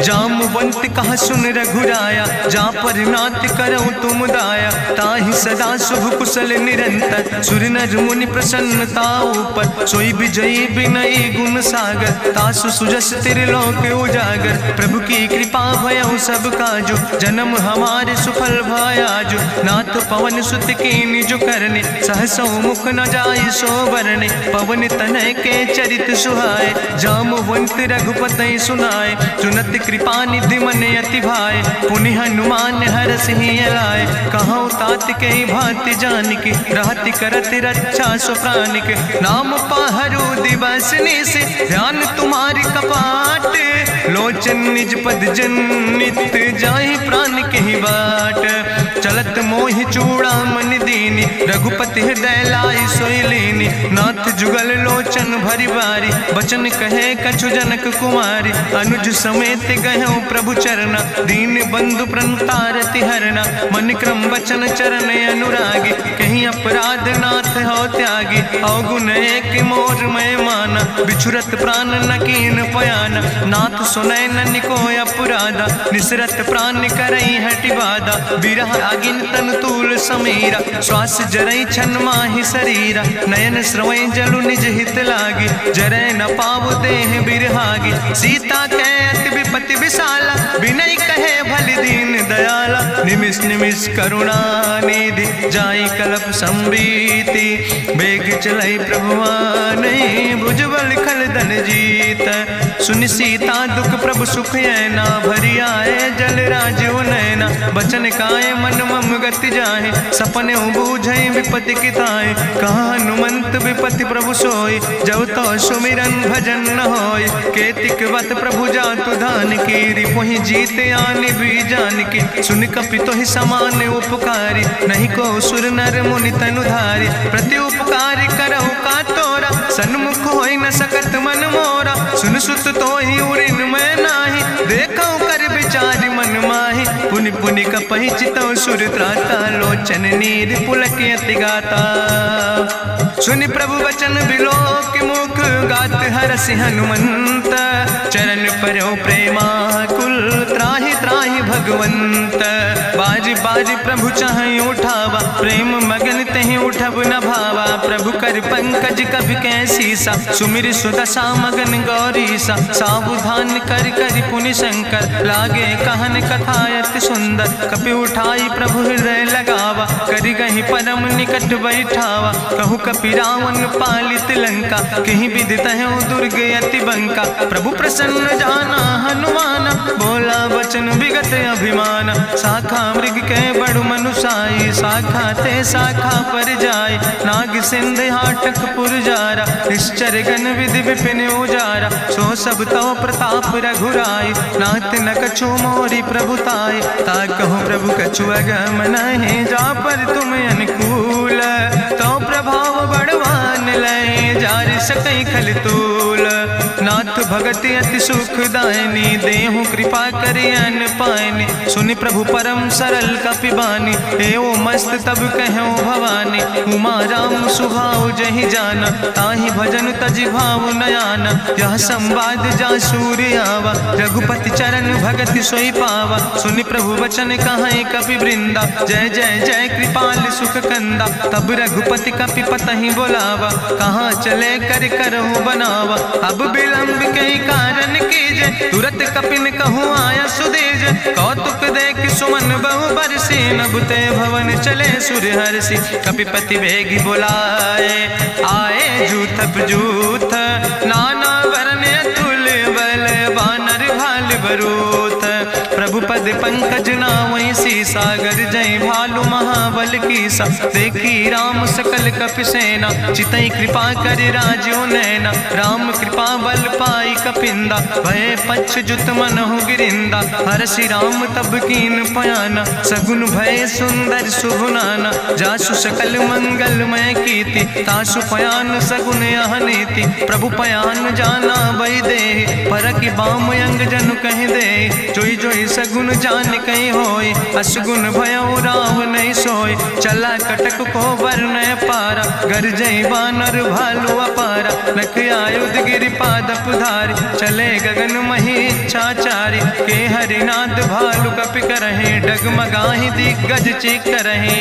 जामवंत कहा सुन रघुराया, जा पर नाथ करऊं तुम दाया। ताहि सदा शुभ कुशल निरंतर, सुर नर मुनि प्रसन्नता ऊपर। सोई विजयी विनयी गुण सागर, तासु सुजस त्रिलोक उजागर। प्रभु की कृपा भयउ सब काजु, जन्म हमारे सुफल भयाजु। नाथ पवन सुत की निज करने, सहसो मुख न जाय सो बरने। पवन तनय के चरित सुहाए, जामवंत रघुपति सुनाए। चुनत कृपा निधि मन अति भाए, पुनि हनुमान हरषि लाए। कहूँ तात के भांति जानकी, रहति करत रक्षा सो प्राणिक। नाम पाहरु दिवस निस, ध्यान तुम्हारी कपाट। लोचन निज पद जनित, जाहि प्राण के बाट। चलत मोहि चूड़ामणि दीनी, रघुपति हृदय लाई सोई लीनी। नाथ जुगल लोचन भरि बारी, बचन कहे कछु जनक कुमारी। अनुज समेत गयो प्रभु चरना, दीन बंधु प्रणतारति हरना। मन क्रम बचन चरण अनुरागी, कहीं अपराध नाथ हो त्यागी। अवगुण एक मोर मैं माना, बिछुरत प्राण न कीन पयाना। नाथ सुनय ननि को अपराधा, निसरत प्राण करई हटि बाधा। बिरह अगिन तन तूल समीरा, श्वास जरई छन माहि शरीरा। नयन श्रवै जलु निज हित लागी, जरै न पाव देह बिरहागी। सीता के अति विपति विशाला, विनय कहे भलि दीन दयाला। निमिष निमिष करुणा निधि, जाई कलप संबीति। बेग चलै प्रभुआनै, भुजबल खल धन जीत। सुनि सीता दुख प्रभु सुख ऐना, भरि आए जल राजु नैना। बचन काए मन मम गति जाहे, सपने बूझै विपति किताए। कहा हनुमंत विपति प्रभु सोई, जब तो सुमिरन भजन न होय। केतिक वत प्रभु जातु धान की, रिपुहि जीत आनि भी जान की। सुन कपि तोहि समान उपकारी, नहीं को सुर नर मुनि तनुधारी। प्रति उपकार करहु का तोरा, सन्मुख होई न सकत मन मोरा। सुन सुत तोहि उरिन मैं नाही, देखौ कर विचारि मन माहि। पुनि पुनि कपहि चितौ सुर त्राता, लोचन नीर पुलक अति गाता। सुनि प्रभु वचन बिलोक मुख, गात हरषि हनुमंत। चरण परौ प्रेमाकुल, त्राहि त्राहि भगवंत। बाज बाज प्रभु चाहि उठावा, प्रेम मगन तेहि उठब न भावा। प्रभु कर पंकज कभि कैसीसा, सुमिर सुदशा मगन गौरीसा। सावधान कर कर पुनि शंकर, लागे कहन कथा अति सुंदर। कपि उठाई प्रभु हृदय लगावा, करि गहि परम निकट बैठावा। कहु कपि रावण पालित लंका, कहीं विधि तहु दुर्ग अति बंका। प्रभु प्रसन्न जाना हनुमाना, बोला वचन विगत अभिमाना। शाखा मृग के बड़ु मनुसाई, शाखा ते शाखा पर जाय। नाग सिंध हाटक पुरजारा, निश्चर गण विधि विपिन उजारा। सो सब तव प्रताप रघुराई, नाथ न कछु मोरी प्रभुताई। ता कहूँ प्रभु कछु अगम नहीं, जा पर तुम अनुकूल। तो प्रभाव बड़वान लय, जार सकई खल तूल। नाथ भगति अति सुखदायनी, देहु कृपा करि अन पायनी। सुनि प्रभु परम सरल कपिबानी, एओ मस्त तब कहूँ भवानी। उमा राम सुभाव जहि जाना, ताहि भजन तजि भाव नयाना। यह संवाद जा सूर्य आवा, रघुपति चरण भगति सोई पावा। सुनि प्रभु वचन कहाई कपि वृंदा, जय जय जय कृपाल सुख कंदा। तब रघुपति कपि पतहि बोलावा, कहाँ चले कर करहु बनावा। अब विलंब के कई कारण कीज, तुरत कपिन कहूँ आया सुदेज। कौतुक देख सुमन बहु बरसी, नभते भवन चले सूर्य हर्षि। कपिपति वेगी बुलाए, आए जूथप जूथ, नाना वरण अतुल बल, बानर भाल बरूथ। प्रभु पद पंकज नावै सीसा, सागर जय भालु महाबल कीसा। देखी राम सकल कपि सेना, चितई कृपा कर राजो नैना। राम कृपा बल पाई कपिंदा, भय पक्ष जुत मनहु गिरिंदा। हरषि राम तब कीन पयाना, सगुन भय सुंदर शुभ नाना। जासु सकल मंगलमय कीर्ति, तासु पयान सगुन अहनीति। प्रभु पयान जाना बई दे, परकि बाम अंग जनु कहि दे। जोई जोई सगुन जान कहीं होय, असगुन भयो राव नहीं सोय। चला कटक को वर्णय पारा, गरजई बानर भालु अपारा। लख आयुध गिरि पादप धारि, चले गगन मही इच्छाचारि। के हरिनाद भालु कपि करहि, डगमगाहि दिग्गज चिकरहि।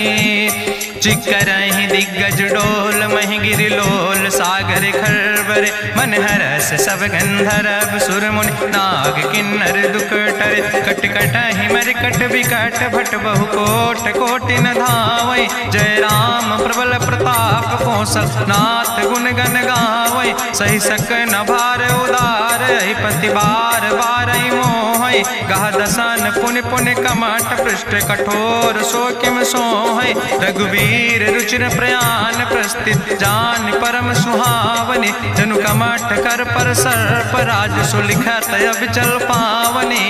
चिकरहि दिग्गज डोल, महि गिरि लोल। सागर खरबर मन हरस, सब गंधर्व सुर मुनि। नाग किन्नर दुख टरे, कट कटहि मरकट विकट। भट बहु कोट कोटि न धावै, जय राम प्रबल प्रताप कौशल। नाथ गुण गण गावै, सही सक न भार उदार। पति बार बार मोहै, गह दसन पुनि पुनि कमठ। पृष्ठ कठोर सो किम सोहै, रघुवीर रुचिर प्रयाण। प्रस्थित जान परम सुहावनी, जनु कमठ कर पर सर्प। राज सुलिखत अविचल पावनी,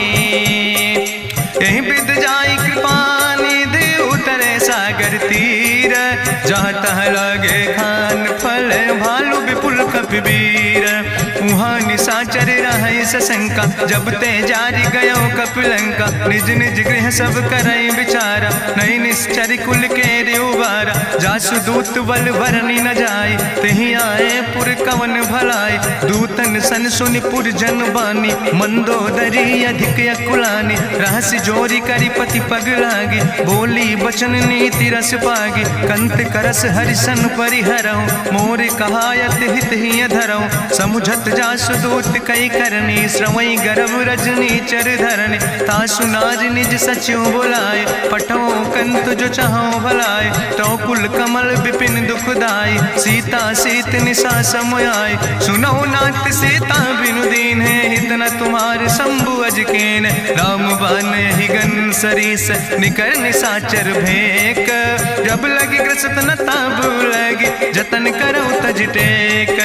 यही विद जाई कृपा निधि। उतरे सागर तीर, जहाँ तह लगे खान फल। भालु विपुल कपिवीर, उहाँ निशाचर रहै सशंका। जब ते जारी गयो कपिलंका, निज निज गृह सब करई विचारा। नहीं निश्चर कुल के रे उबारा, जासु दूत बल भरनी न जाय। तेहि आए पुर कवन भलाई, दूतन सन सुनि पुर जन बानी। मंदोदरी अधिक अकुलानी, रहस्य जोरी करी पति पग लागी। बोली बचन नीति रस पागी, कंत करस हरिसन परिहरऊँ। मोर कहायत हित ही धरऊँ, समुझत जासु दूत कई करनी। श्रवई गर्भ रजनी चर धरनी, तासु नाज निज सचिव बुलाए। पठो कंत जो चाहो भलाए, तो कुल कमल विपिन दुखदाई। सीता सीत निशा समयाय, सुनो नाथ सीता बिनु दीन है। हित न तुम्हारे शंभु अजकेन, राम बान ही गन सरीस। निकर निशाचर भेक, जब लगी ग्रसत न ताब लगी। जतन करो तज टेक,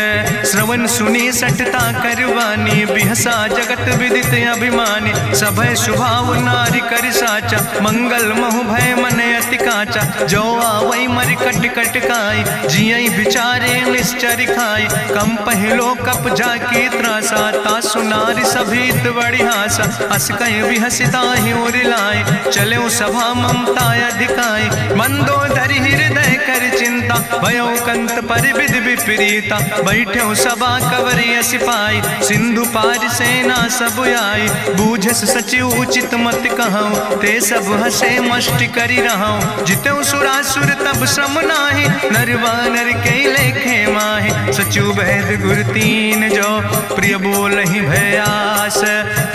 श्रवण सुनी सटता करवानी। बिहसा जगत विदित अभिमानी, सभय स्वभाव नारी कर साचा। मंगल महु भय मन अति काचा, जो आवै मर कट कट खाई। जियई विचारे निश्चर खाई, कम पहलो कप जाकी त्रासा। तासु नारी सभीत बड़ी हासा, अस कहीं विहसिता ही उर लाए। चले सभा ममता अधिकाई, मंदोदरी हृदय कर चिंता। भयो कंत पर विध विपरीता, बैठे सभा कवरिय सिपाही। सिंधु पार सेना सब आई, बूझस सचिव उचित मत कहूँ। ते सब हसे मष्ट करी रहूँ, जितऊ सुरासुर तब श्रम नाही। नरवानर के लेखे माहि, सचिव वैद गुर तीन जो। प्रिय बोल ही भयास,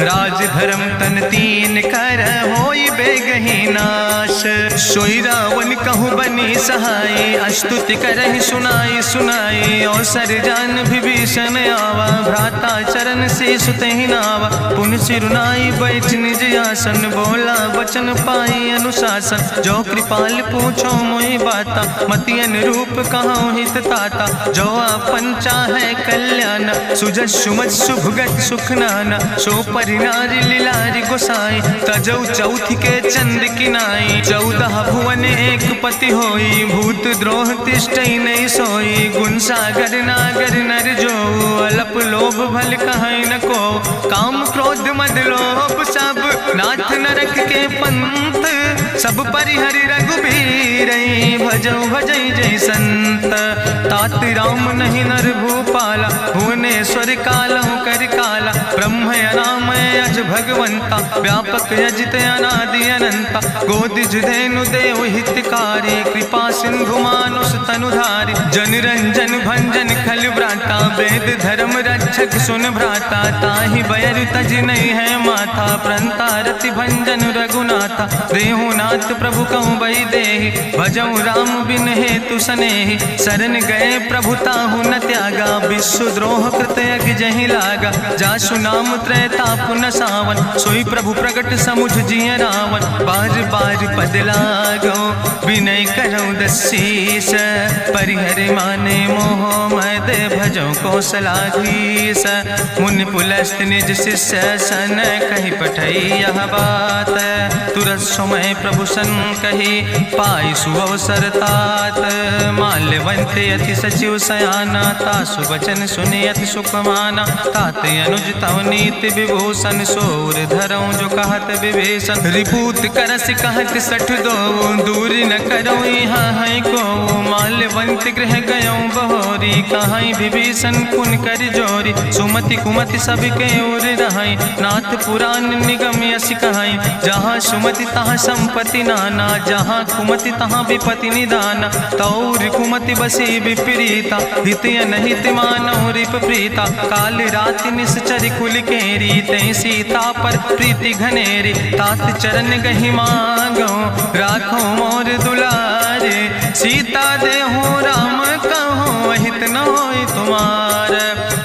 राज धर्म तन तीन कर। होई बेगही नाश, सोई रावण कहूँ बनी सहाय। अस्तुति करहि सुनाई सुनाई, अवसर जान विभीषण आवा। भ्राता चरण से सुतहि नावा, पुन सिरुनाई बैठ निज आसन। बोला वचन पाई अनुशासन, जो कृपाल पूछो मोहि बाता। मति अनुरूप कहूँ हित ताता, जो आपन चाहे कल्याण। सुजस सुमत सुभगत सुख नाना, सो परिनारी लीलारी गोसाई। तजौ चौथ के चंद किनाई, 14 भुवन एक पति होई। भूत द्रोह तिष्ठई नहीं सोई, गुण सागर नागर नर जो। अलप लोभ भल कहीं न को, काम क्रोध मद लोभ सब। नाथ नरक के पंथ, सब परिहरि रघुबीर। भजौ भजई जय संत, तात राम नहीं नर भूपाला। भुवनेश्वर कालहु कर काला ब्रह्म अनामय अज भगवंता व्यापक अजित अनादि अनंता गोदिज धेनु देव हितकारी कृपा सिंधु मानुष तनुधारी जन रंजन भंजन खल व्राता वेद धर्म रक्षक सुन भ्राता ताहि बयर तज नहीं है माथा प्रंता रति भंजन रघुनाथा देहुनाथ प्रभु कहूँ बई देहि भजऊ राम बिन हेतु सनेहि शरण गए प्रभु ताहु न त्यागा विश्व द्रोह कृत यज्ञ जहि लागा जासु नाम त्रैताप न सावन सोई प्रभु प्रगट समुझ जिय रावण बार बार पद लागो विनय करऊँ दसीस परिहर माने मोह मद भजो कौशलाधीश मुनि पुलस्त निज शिष्य सन कही पठई यह बात तुरत समय प्रभु सन कही पाई सुअवसर तात माल्यवंत अति सचिव सयाना तासु वचन सुने अति सुख माना तात अनुज तव नीति विभूषण सोर धरऊँ जो कहत विभीषण रिपूत करस कहत सठ दो दूर न करो यहाँ है को माल्यवंत गृह गयो बहोरी कहाई विभीषण पुन कर जोरी सुमति कुमति सबके ओर रहाई नाथ पुराण निगम यश कहाई जहाँ सुमति तहाँ संपत्ति नाना जहाँ कुमति तहाँ विपति निदाना तौर कुमति बसी विपरीता हित अनहित मानव रिप प्रीता काल राति निश्चर कुल केरी तै सीता पर प्रीति घनेरी तात चरण गहि मांगो राखो मोर दुलारे सीता देहु राम कहो अहित न होय तुम्हार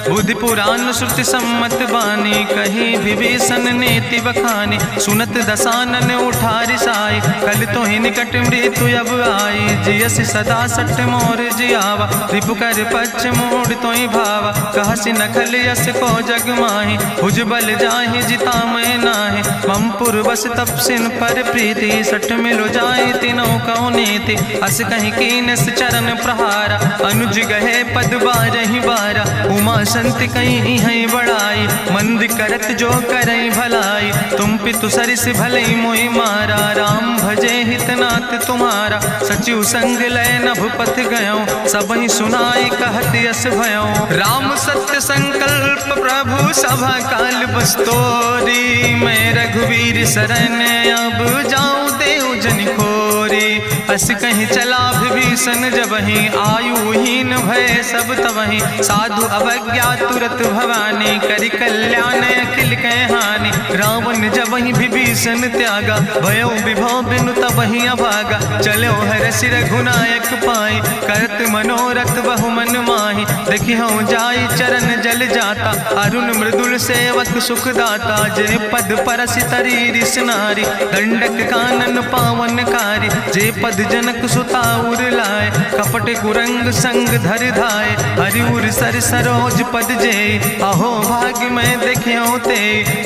बुद्धि पुराण श्रुति सम्मत बानी कही विभीषण नेति बखानी सुनत दसानन उठारि साई कल तो ही निकट मृत्यु अब आई जियस सदा सठ मोर जियावा रिपु कर पक्ष मोड़ तो ही भावा कहसी नखल यस को जग माही भुज बल जाहि जिता मैं नाही मम पुर बस तपसिन पर प्रीति सठ मिलो जाए तीनों कौ नीति अस कहीं कीनस चरण प्रहारा अनुज गहे पद बारहि बारा उमा संत कहीं है बड़ाई मंद करत जो करई भलाई तुम पितु सरिस भले मोहि मारा राम भजे हितनाथ तुम्हारा सचिव संग लय नभ पथ गयो सब ही सुनाई कहत यस भयो राम सत्य संकल्प प्रभु सभा काल बस्तोरी मैं रघुवीर शरण अब जाऊं देव जन खोरी अस कहीं चला विभीषण जबहि आयुहीन भय सब तबहि साधु अवज्ञा तुरत भवानी करि कल्याण अखिल कह हानि रावण जबहि विभीषण त्यागा भयो विभव बिनु तबहि अभागा चलो हरसि रघुनायक पाई करत मनोरथ बहु मन माहि देखियो जाई चरण जल जाता अरुण मृदुल सेवक सुख दाता जे पद परसि तरी रिस नारी दंडक कानन पावन कारी जे पद जनक सुता उर लाए कपट कुरंग संग धर धाय हरिउर सर सरोज पद जे अहो भाग्य मैं देखियो ते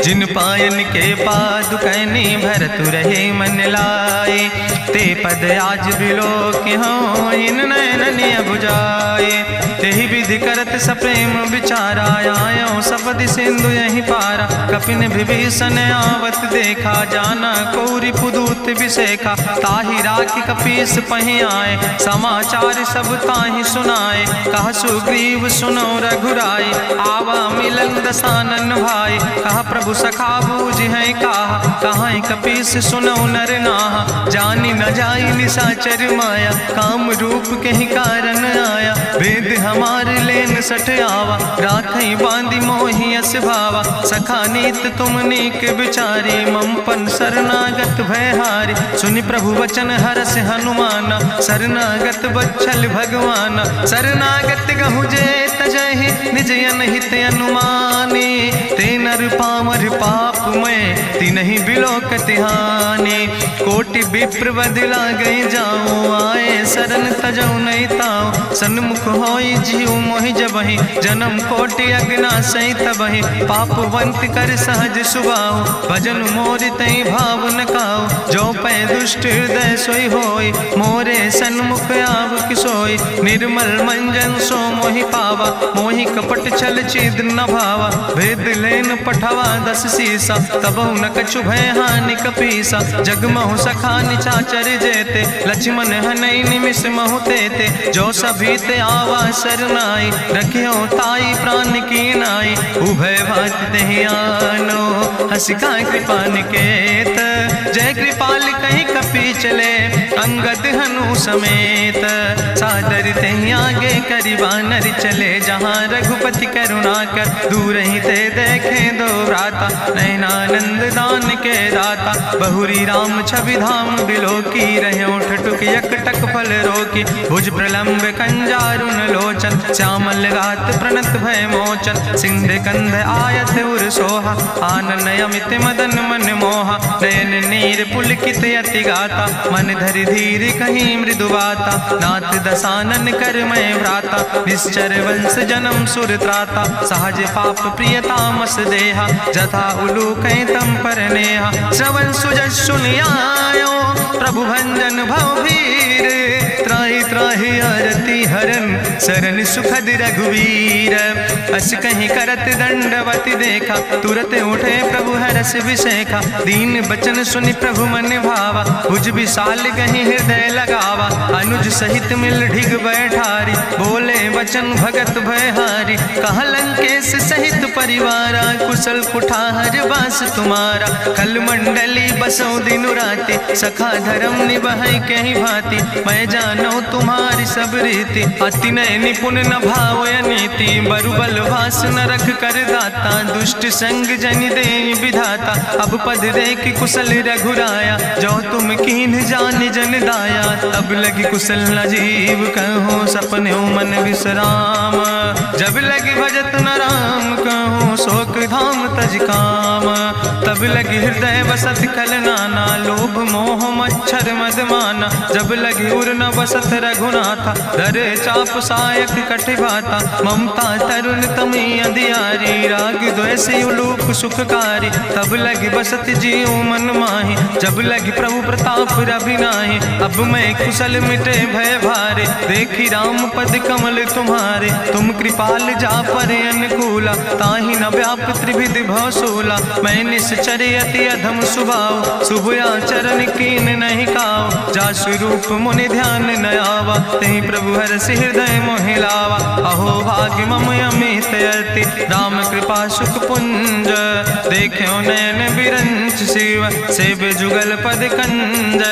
जिन पायन के पादु कहनी भरत रहे मन लाए ते पद आज बिलो के हो इन नयन बुझाए तेहि विधि करत सप्रेम विचारा आयो सपदि सिंधु यही पारा कपिन विभीषण आवत देखा जाना कौरी पुदूत विशेखा ताहि राखी कपीस पहि आए समाचार सब ताहि सुनाए कहा सुग्रीव सुनो रघुराई आवा मिलन दसानन भाई कहा प्रभु सखा बूझ है कहा कपीस सुनो नर नाहा जानी न जाई निशाचर माया काम रूप के ही कारण आया वेद हमार लेन सठ आवा राखई बांधी मोहि यस भावा सखा नीत तुम नीक विचारी मम पन शरणागत भयहारी सुनि प्रभु वचन हरस हनुमाना शरणागत बच्छल भगवाना शरणागत गहु जे तजहि निज अनहित अनुमानी ते नर पामर पाप में तिनहि बिलोकत हानि कोटि विप्र बदला गई जाऊं आए शरण तजऊ नहीं ताऊ सन्मुख होई जीव मोहि जबहि जन्म कोटि अग्ना सही तबहि पापवंत कर सहज सुभाऊ भजन मोर तई भाव न काऊ जो पै दुष्ट हृदय सोई होई मोरे सन्मुख आव किसोई निर्मल मंजन सो मोहि पावा मोहि कपट छल छिद्र न भावा। भेद लेन पठावा 10 सीसा, तबहु न कछु भय हानि कपीसा। जगमहु सखा निचाचर जेते, लक्ष्मण हनई निमिष महु तेते। जो सभी ते आवा सरनाई, रखियो ताई प्राण की नाई। उभय भात तेहि आनो, हसिका कृपा निकेत। जय कृपाल कहीं कपी चले, अंगद हनु समेत। सादर तेहि आगे करि बानर चले, जहाँ रघुपति करुणा कर। दूर ही ते देखे दो भ्राता, नयनानंद दान के दाता। बहुरी राम छवि धाम बिलोकी, रह्यो ठठुक यकटक फल रोकी। भुज प्रलंब कंजारुन लोचन, श्यामल गात प्रणत भय मोचन। सिंध कंध आयत उर सोहा, आनन अमित मदन मन मोहा। नयन नीर पुलकित अति गाता, मन धरि धीर कहीं मृदु बाता। नाथ दसानन कर मैं भ्राता, निश्चर वंश जन्म सुर त्राता। सहज पाप प्रियतामस देहा, जथा उलूकै तम पर नेहा। श्रवण सुजस सुनियायो, प्रभु भंजन भव भीर। त्राहि त्राहि आरती हरन, शरण सुखद रघुवीर। अस कहीं करत दंडवत देखा, तुरत उठे प्रभु हरस विशेखा। दीन बचन सुनि प्रभु मन भावा, भुज विशाल कहीं हृदय लगावा। अनुज सहित मिल ढिग बैठारी, बोले वचन भगत भयहारी। कहा लंकेश सहित परिवारा, कुशल कुठार बास तुम्हारा। कल मंडली बसो दिनु राति, सखा धर्म निभाई कहीं भांति। मैं जानो तुम्हारी सब रीति, अति नय निपुण न भाव नीति। बरुबल भास न रख कर दाता, दुष्ट संग जन दे विधाता। अब पद देख कुशल रघुराया, जो तुम कीन जान जन दाया। तब लगी कुशल न जीव कहो, सपने मन विश्राम। जब लगी भजत न राम कहो, शोक धाम तज काम। तब लगी हृदय बसत खल नाना, लोभ मोह मच्छर मद माना। जब लगी उर न बसत रघुनाथा, धर चाप सायक कटिभाता। ममता तरुण तमी अंधियारी, राग द्वेष उलूक सुखकारी। तब लगी बसत जीव मन माही, जब लगी प्रभु प्रताप रवि नाही। अब मैं कुशल मिटे भय भारे, देखी राम पद कमल तुम्हारे। तुम कृपाल जा पर अनुकूला, ताहि न व्याप त्रिविध भवसूला। मैं निश्चर अति अधम स्वभाव, शुभ आचरण कीन नहीं काव। जा स्वरूप मुनि ध्यान न आवा, तेहि प्रभु हरषि हृदय मोहि लावा। अहो भाग्य मम अमित अति, राम कृपा सुख पुंज। देखो नयन बिरंच शिव, सेव जुगल पद कंज।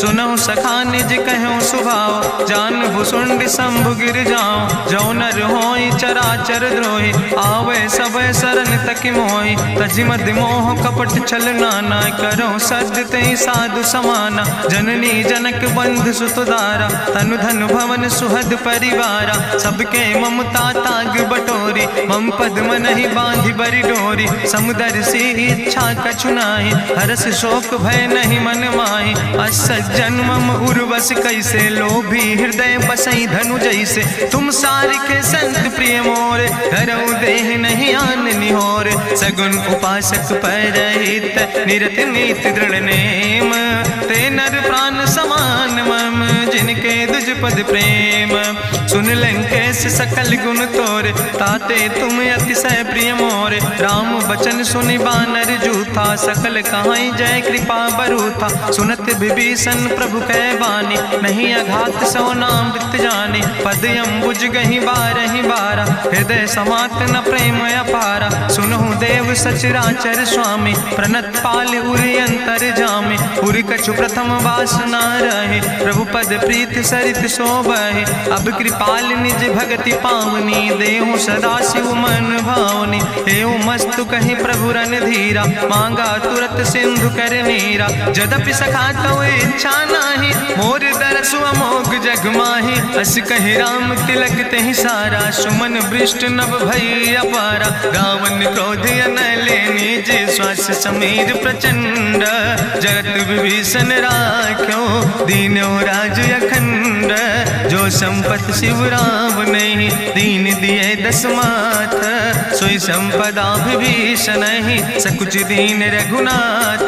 सुनहु सखा निज कहूँ सुभाव, जान भुसुंड शंभु गिर जाऊं। जो नर होई चराचर द्रोही, आवे सब शरण तक मोहि। तजि मद मोह कपट छल नाना, करो सद तेहि साधु समाना। जननी जनक बंधु सुत दारा, तनु धन भवन सुहद परिवारा। सबके ममता ताग बटोरी, मम पद मन ही बांधि बरी डोरी। समुदर सी इच्छा कछु नाही, हरस शोक भय नहीं मन माही। असज्जन मम उर्वश कैसे, लोभी हृदय बसई धनु जैसे। तुम सारिके संत प्रिय मोरे, धरऊ देह नहीं आन निहोर। सगुन उपासक परहित, निरत नीति दृढ़ नेम। ते नर प्राण समान मम, जिनके दुज पद प्रेम। सुन लंकेश सकल गुण तोरे, ताते तुम अतिशय प्रिय मोरे। राम बचन सुनि बानर जूथा, सकल कहाई जय कृपा बरूथा। सुनत विभीषण प्रभु कै बानी, नहीं अघात सो नाम वृत जानी। पद अम्बुज गहि बारहि बारा, हृदय समात न प्रेम अपारा। सुनहु देव सचराचर स्वामी, प्रणत पाल उरि अंतर जामी। उरि कछु प्रथम वासना रहे, प्रभु पद प्रीत सरित शोभहि। अब कृपाल निज भगति पावनी, देहु सदा शिव मन भावनी। एवं मस्तु कहि प्रभु रन धीरा, मांगा तुरत सिंधु कर नीरा। जदपि सखा तो इच्छा नाही, मोर दरसु अमोघ जग माही। अस कहि राम तिलक तेहि सारा, सुमन वृष्ट नभ भई अपारा। गावन क्रोध अनले निज, श्वास समीर प्रचंड। जगत विभीषण राख्यो, दीनो राज अखंड। जो संपत शिव राम नहीं, दीन दिए दस माथ। सोई संपदा विभीषण नहीं, सकुच दीन रघुनाथ।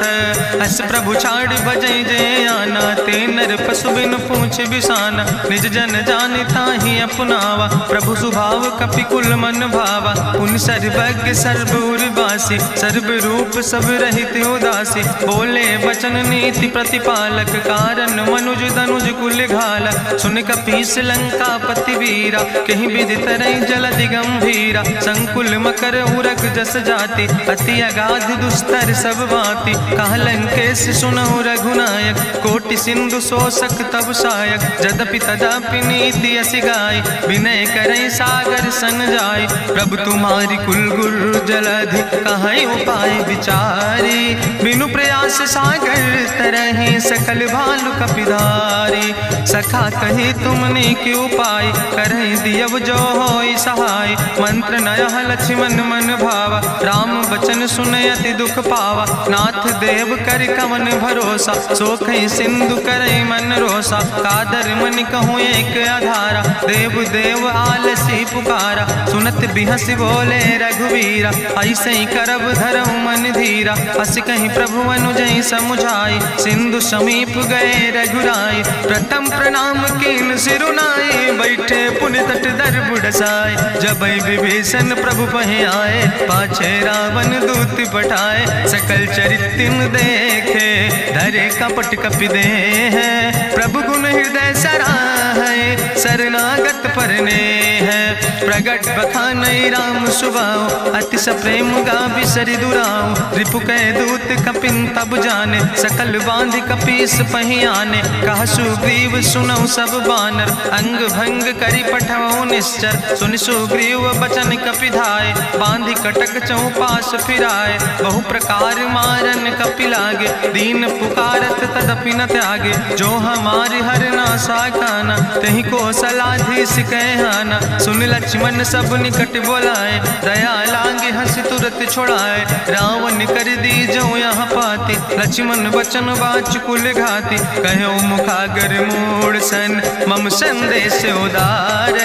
अस प्रभु छाड़ भजै जय आना, तेन नर पशु बिन पूछ बिसाना, निज जन जानि ताहि अपनावा, प्रभु स्वभाव कपि कुल मन भावा। पुन सर्वज्ञ सर्व उर्वासी, सर्व रूप सब रहित उदासी, बोले बचन नीति प्रतिपालक, कारण मनुज धनुज कुल घाला। सुन कपीस लंका पति वीरा, कहीं विधि तरई जलधि गंभीरा, संकुल मकर उरग जस जाति, अति अगाध दुस्तर सब भांति। कहा लंकेश सुनहु रघुनायक, कोटि सिंधु शोषक तब सायक, जदपि तदपि नीति असि गाय, विनय करई सागर सन जाय। प्रभु तुम्हारी कुल गुरु जलधि, कहीं उपाय विचारी, बिनु प्रयास सागर तरहि सकल भालु कपिधारी। सखा कही तुमने के उपाय, करहि दियव जो होई सहाय। मंत्र नयह लक्ष्मण मन भावा, राम बचन सुनयति दुख पावा। नाथ देव कर कवन भरोसा, सोखई सिंधु करई मन रोसा। कादर मन कहूँ एक आधारा, देव देव आलसी पुकारा। सुनत बिहस बोले रघुवीरा, ऐसे ही करब धरऊ मन धीरा। हस कहीं प्रभु अनुजई समुझाई, सिंधु समीप गए रघुराई। प्रथम प्रणाम कीन सिरुनाई, बैठे पुनि तट दर बुढ़साए। जब विभीषण प्रभु पहे आए, पाछे रावण दूत पठाए। सकल चरित्र देखे, धरे कपट कपि दे है। प्रभु गुण हृदय सराहै, शरणागत परने है। प्रगट बखानई राम सुभाओ, अति सप्रेम गावि सरि दुराओ। रिपु कह दूत कपिन तब जाने, सकल बांध कपीस पहि आने। कहा सुग्रीव सुनौ सब बानर, अंग भंग करि पठवौ निश्चर। सुन सुग्रीव बचन कपि धाय, बांधि कटक चौपास फिराए। बहु प्रकार मारन कपि लागे, दीन पुकारत तदपि न त्यागे। जो हमारि हर ना साकाना, तहि कौशलाधीश कहना। सुन लक्ष्मण सब निकट बोलाए, दया लागे हंस तुरत छोड़ाए। रावण कर दी जो यहाँ पाती, लक्ष्मण बचन बाच कुल घाती। कहो मुखागर मूढ़ सन, मम संदेश उदार।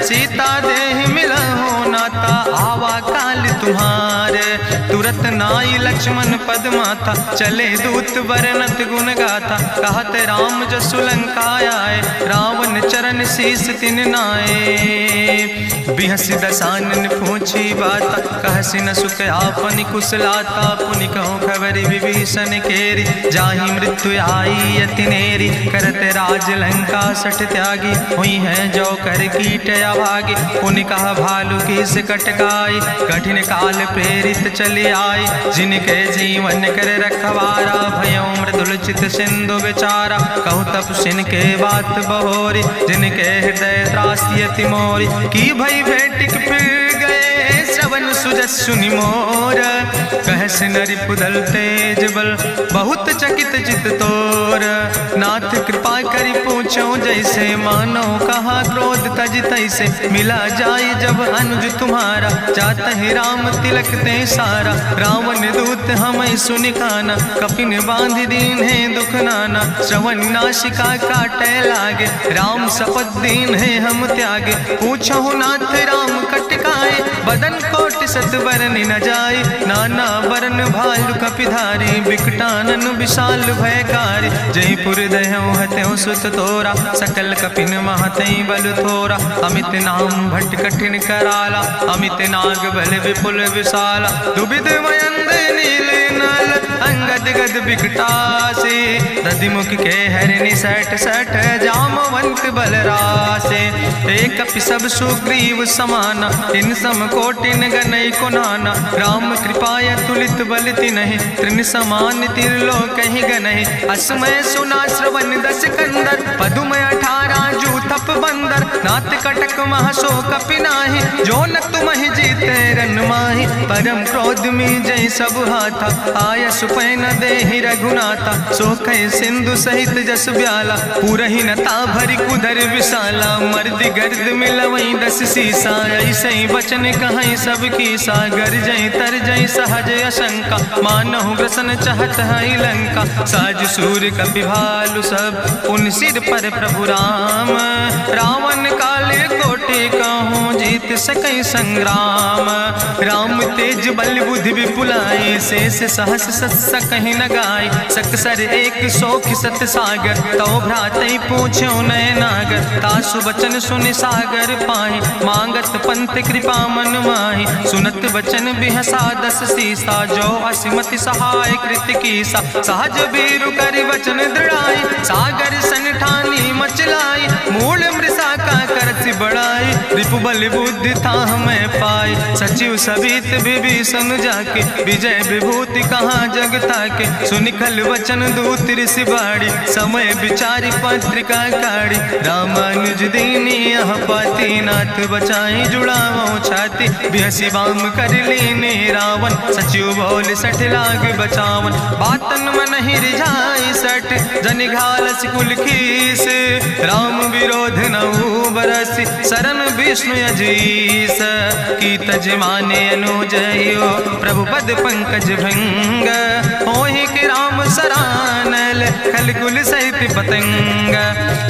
सीता देह मिला हो नाता, आवा काल तुम्हारे। तुरत नाई लक्ष्मण पद माथा, चले दूत वर्णत गुण गाथा। कहत राम जसु लंका आए, रावण चरण शीस तिन नाए। बिहसी दसानन पूछी बाता, कहसी न सुख आपन कुशलाता। पुनि कहूँ खबरि विभीषण केरी, जाहि मृत्यु आई अति नेरी। करत राज लंका सठ त्यागी, हुई है जो कर कीट अभागी। पुनि कहा भालू कीस कटकाई, कठिन काल प्रेरित चली आई। जिनके जीवन कर रखवारा, भयो मृदुल चित सिंधु विचारा। कहूँ तप सिन के बात बहोरी, जिनके हृदय त्रासियति मोरी। की भई भेटिक फिर गए, श्रवण सुजस सुनि मोर। कहस नरि पुदल तेज बल, बहुत चकित चित तोर। नाथ कृपा करि पूछो जैसे, मानो कहा क्रोध तज तैसे। मिला जाय जब अनुज तुम्हारा, जात है राम तिलक ते सारा। रावण दूत हमें सुनि काना, कपिन बांध दीन है दुख नाना। श्रवण नासिका काटे लागे, राम शपथ दीन है हम त्यागे। पूछो नाथ राम कटकाए, बदन कोटि सत बरन न जाए। नाना बरन भालु कपिधारी, बिकटानन विशाल भयकारी। जयपुर दह्यों हत्यों सुत तोरा, सकल कपिन महतई बल थोरा। अमित नाम भट्ट कठिन कराला, अमित नाग बल विपुल विशाला। दुबिध मयंद नील नल, अंगद गद बिकटासे। दधिमुख के हरिणि सठ सठ, जामवंत बलरासे। एक कपि सब सुग्रीव समाना, इन सम कोटिन गनई को नाना। राम कृपाय तुलित बल तिन्हि, त्रिन समान तिरलोक ही गनहि। असमय सुना श्रवण दस कंदर, पदुमय 18 जूथप बंदर। नाथ कटक महसो कपि नाहि, जो न तुमहि जीते रन माहि। परम क्रोध में जय सब हाथा, आय सुपै न देहि रघुनाथा। सो कह सिंधु सहित जस ब्याला, पूरहि नता भरि कुधर विशाला। मर्द गर्द मिलवई 10 सीसा, ऐसे बचन कहीं सब की सागर। जय तर जय सहज अशंका, मानहु ग्रसन चाहत है लंका। साज सूर कपि भालु सब, उन सिर पर प्रभु राम। रावण काले कोटि कहूँ जीत सकै संग्राम। राम तेज बल बुद्धि विपुलाई, शेष सहस सत सकहि न गाय। सकसर एक सोख सत सागर, तो भ्रातै पूछ्यो नय नागर। तासु वचन सुनि सागर पाहि, मांगत पंथ कृपा मन माहि। सुनत वचन बिहसा दस सीसा, जो असिमति सहाय कृत कीसा। सहज बीरु करि वचन दृढ़ाई, सागर सन ठानी मचलाई। मूल मृषा का करसि बढ़ाई, रिपु बल बुद्धि थाह मैं पाई। सचिव सबित विभीषण जाके, विजय विभूति कहाँ जग ताके। सुनिखल वचन दूत ऋषि बाड़ी, समय विचारि पत्रिका काढ़ी। रामानुज दीनी यह पाती, नाथ बचाई जुड़ावो छाती। बिहसि बाम कर लीने रावण, सचिव बोल सठ लाग बचावन। बातन मन ही रिझाई सठ, जनि घालस कुल खीस। राम विरोध नहु बरसि, शरण विष्णु अजीस। की तज माने अनुजयो, प्रभु पद पंकज भंग। होहि के राम सरानल, खल कुल सहित पतंग।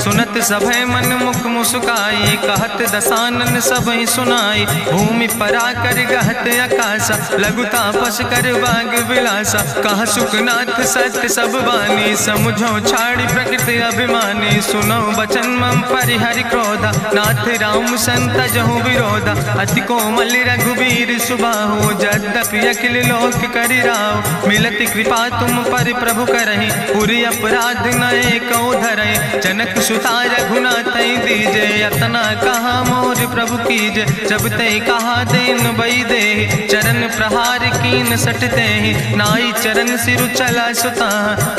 सुनत सभय मन मुख मुस्काई, कहत दसानन सबहि सुनाई। भूमि परा कर गहत आकाशा, लघु तापस कर बाग विलासा। कहा सुखनाथ सत्य सब बानी, समुझो छाड़ी प्रकृति अभिमानी। सुनो बचन मम परिहरि क्रोधा, नाथ राम संत जहु विरोधा। अति कोमल रघुबीर सुबाहु, यद्यपि अखिल लोक करि राहु। मिलति कृपा तुम पर प्रभु करहि, पुरि अपराध नए कौ धरहि। जनक सुता रघुनाथ दीजे, यतना कहा मोर प्रभु कीजे। जब ते कहा देन बई दे, चरण प्रहार कीन सट देहि। नाई चरण सिरु चला सुता,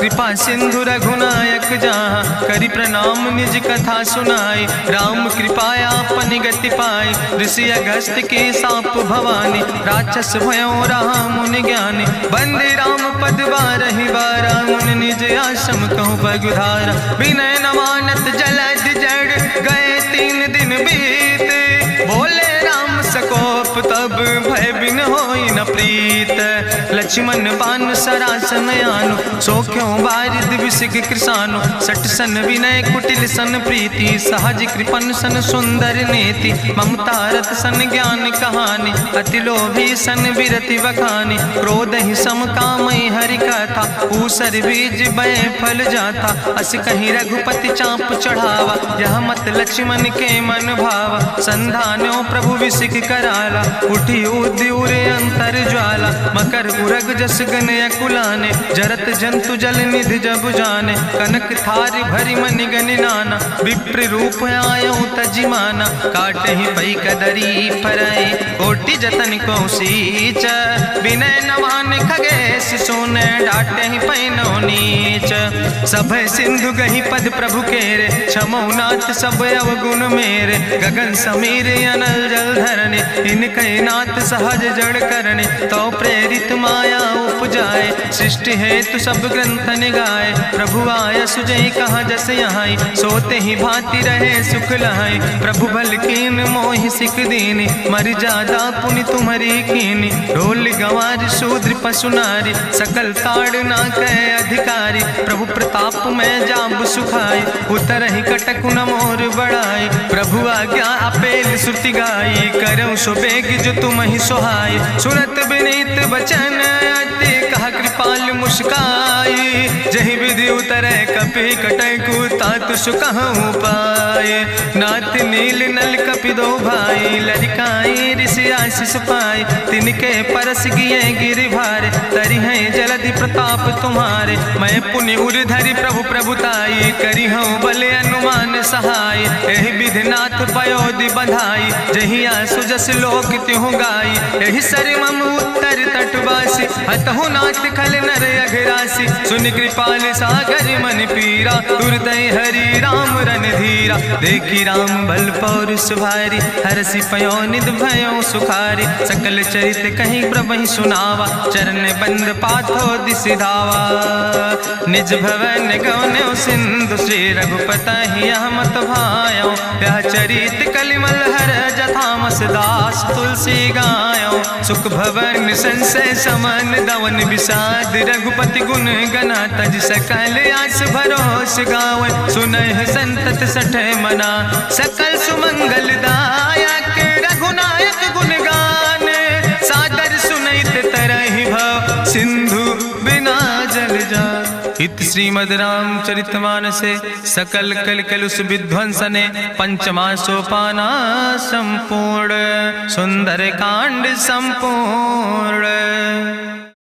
कृपा सिंधु रघुनायक जहाँ। करि प्रणाम निज कथा सुनाई, राम कृपाया अपनी गति पाई। ऋषि अगस्त के साप भवानी, राक्षस भयो रहा मुनि ज्ञानी। बंदे राम पद बारहि बारा, मुनि निज आश्रम कहु पगुधारा। विनय न मानत जलद जड़, गए 3 दिन बीते। बोले राम सकोप तब, भय बिन होई न प्रीत। लक्ष्मण बान सरासन यानु, सोख्यो बारिद विसिग कृसानु। सठ सन विनय कुटिल सन प्रीति, सहज कृपन सन सुंदर नीति। ममता रत सन ज्ञान कहानी, अति लोभी सन विरति बखानी। क्रोध ही सम कामई हरि कथा, ऊसर बीज बय फल जाता। अस कहीं रघुपति चाप चढ़ावा, यह मत लक्ष्मण के मन भावा। संधान्यो प्रभु विसिक कराला, उठी उद्यूर अंतर ज्वाला। मकर उरग जस गन अकुलाने, जरत जंतु जल निधि जब जाने। कनक थारी भरी मनि गनि नाना, विप्र रूप आयो तजिमाना। काटहि पई कदरी फरई, कोटि जतन को सींच। विनय नवान खगेश सोने, डाटहि पैनो नीच। सब सिंधु गहि पद प्रभु केरे, क्षमो नाथ सब अवगुण मेरे। गगन समीर अनल जल धरने, इनके नाथ सहज जड़ करने। तो प्रेरित माया उपजाए, सृष्टि हेतु सब ग्रंथ निगाए। प्रभु आय सुजई कहा जस यहाँ, सोते ही भांति रहे सुख लहाई। प्रभु भल कीन मोहि सिख दीनी, मर जादा पुनि तुम्हारी कीनी। ढोल गंवार शूद्र पशु नारी, सकल ताड़ ना कहे अधिकारी। प्रभु प्रताप में जाब सुखाई, उतर ही कटक न मोर बढ़ाई। प्रभु आज्ञा अपेल श्रुति गाई, करऊँ सो बेग जो तुम ही सोहाई। सुनत विनीत बचन अति, कहा कृपाल मुस्काई। जहि विधि उतरे कपि कटकु, तातु सुकहु पाए। नाथ नील नल कपि दो भाई, लरिकाई ऋषि आशीष पाए। तिनके परस गिए गिरि भारे, तरि हैं जलधि प्रताप तुम्हारे। मैं पुनि उर धरि प्रभु प्रभुताई, करी हूँ बल अनुमान सहाय। एहि विधि नाथ पयोधि बधाई, जहिया सुजस लोक तिहु गाई। एहि सरि मम उत्तर तटवासी, हतहु नाथ खल नर अघरासी। सुनि कृपाल सागर मन पीरा, तुरतै हरि राम रणधीरा। देखी राम बल पौरुष भारी, हरसि पयो निध भयो सुखारी। सकल चरित कहीं प्रभु सुनावा, चरण बंद पाथो दिसि धावा। निज भवन गौन्यो सिंधु, श्री रघुपति यह मत भायो। यह चरित कलिमल हर जथामस, दास तुलसी गायो। सुख भवन संशय समन, दवन विषाद रघुपति गुण गना। तज सकल आस भरोस गावे, सुनहि संतत सठ मना। सकल सुमंगल दायक रघु इत श्रीमद् रामचरितमानसे सकल कलकलुष विध्वंसने पंचमा सोपाना संपूर्ण सुंदर कांड संपूर्ण।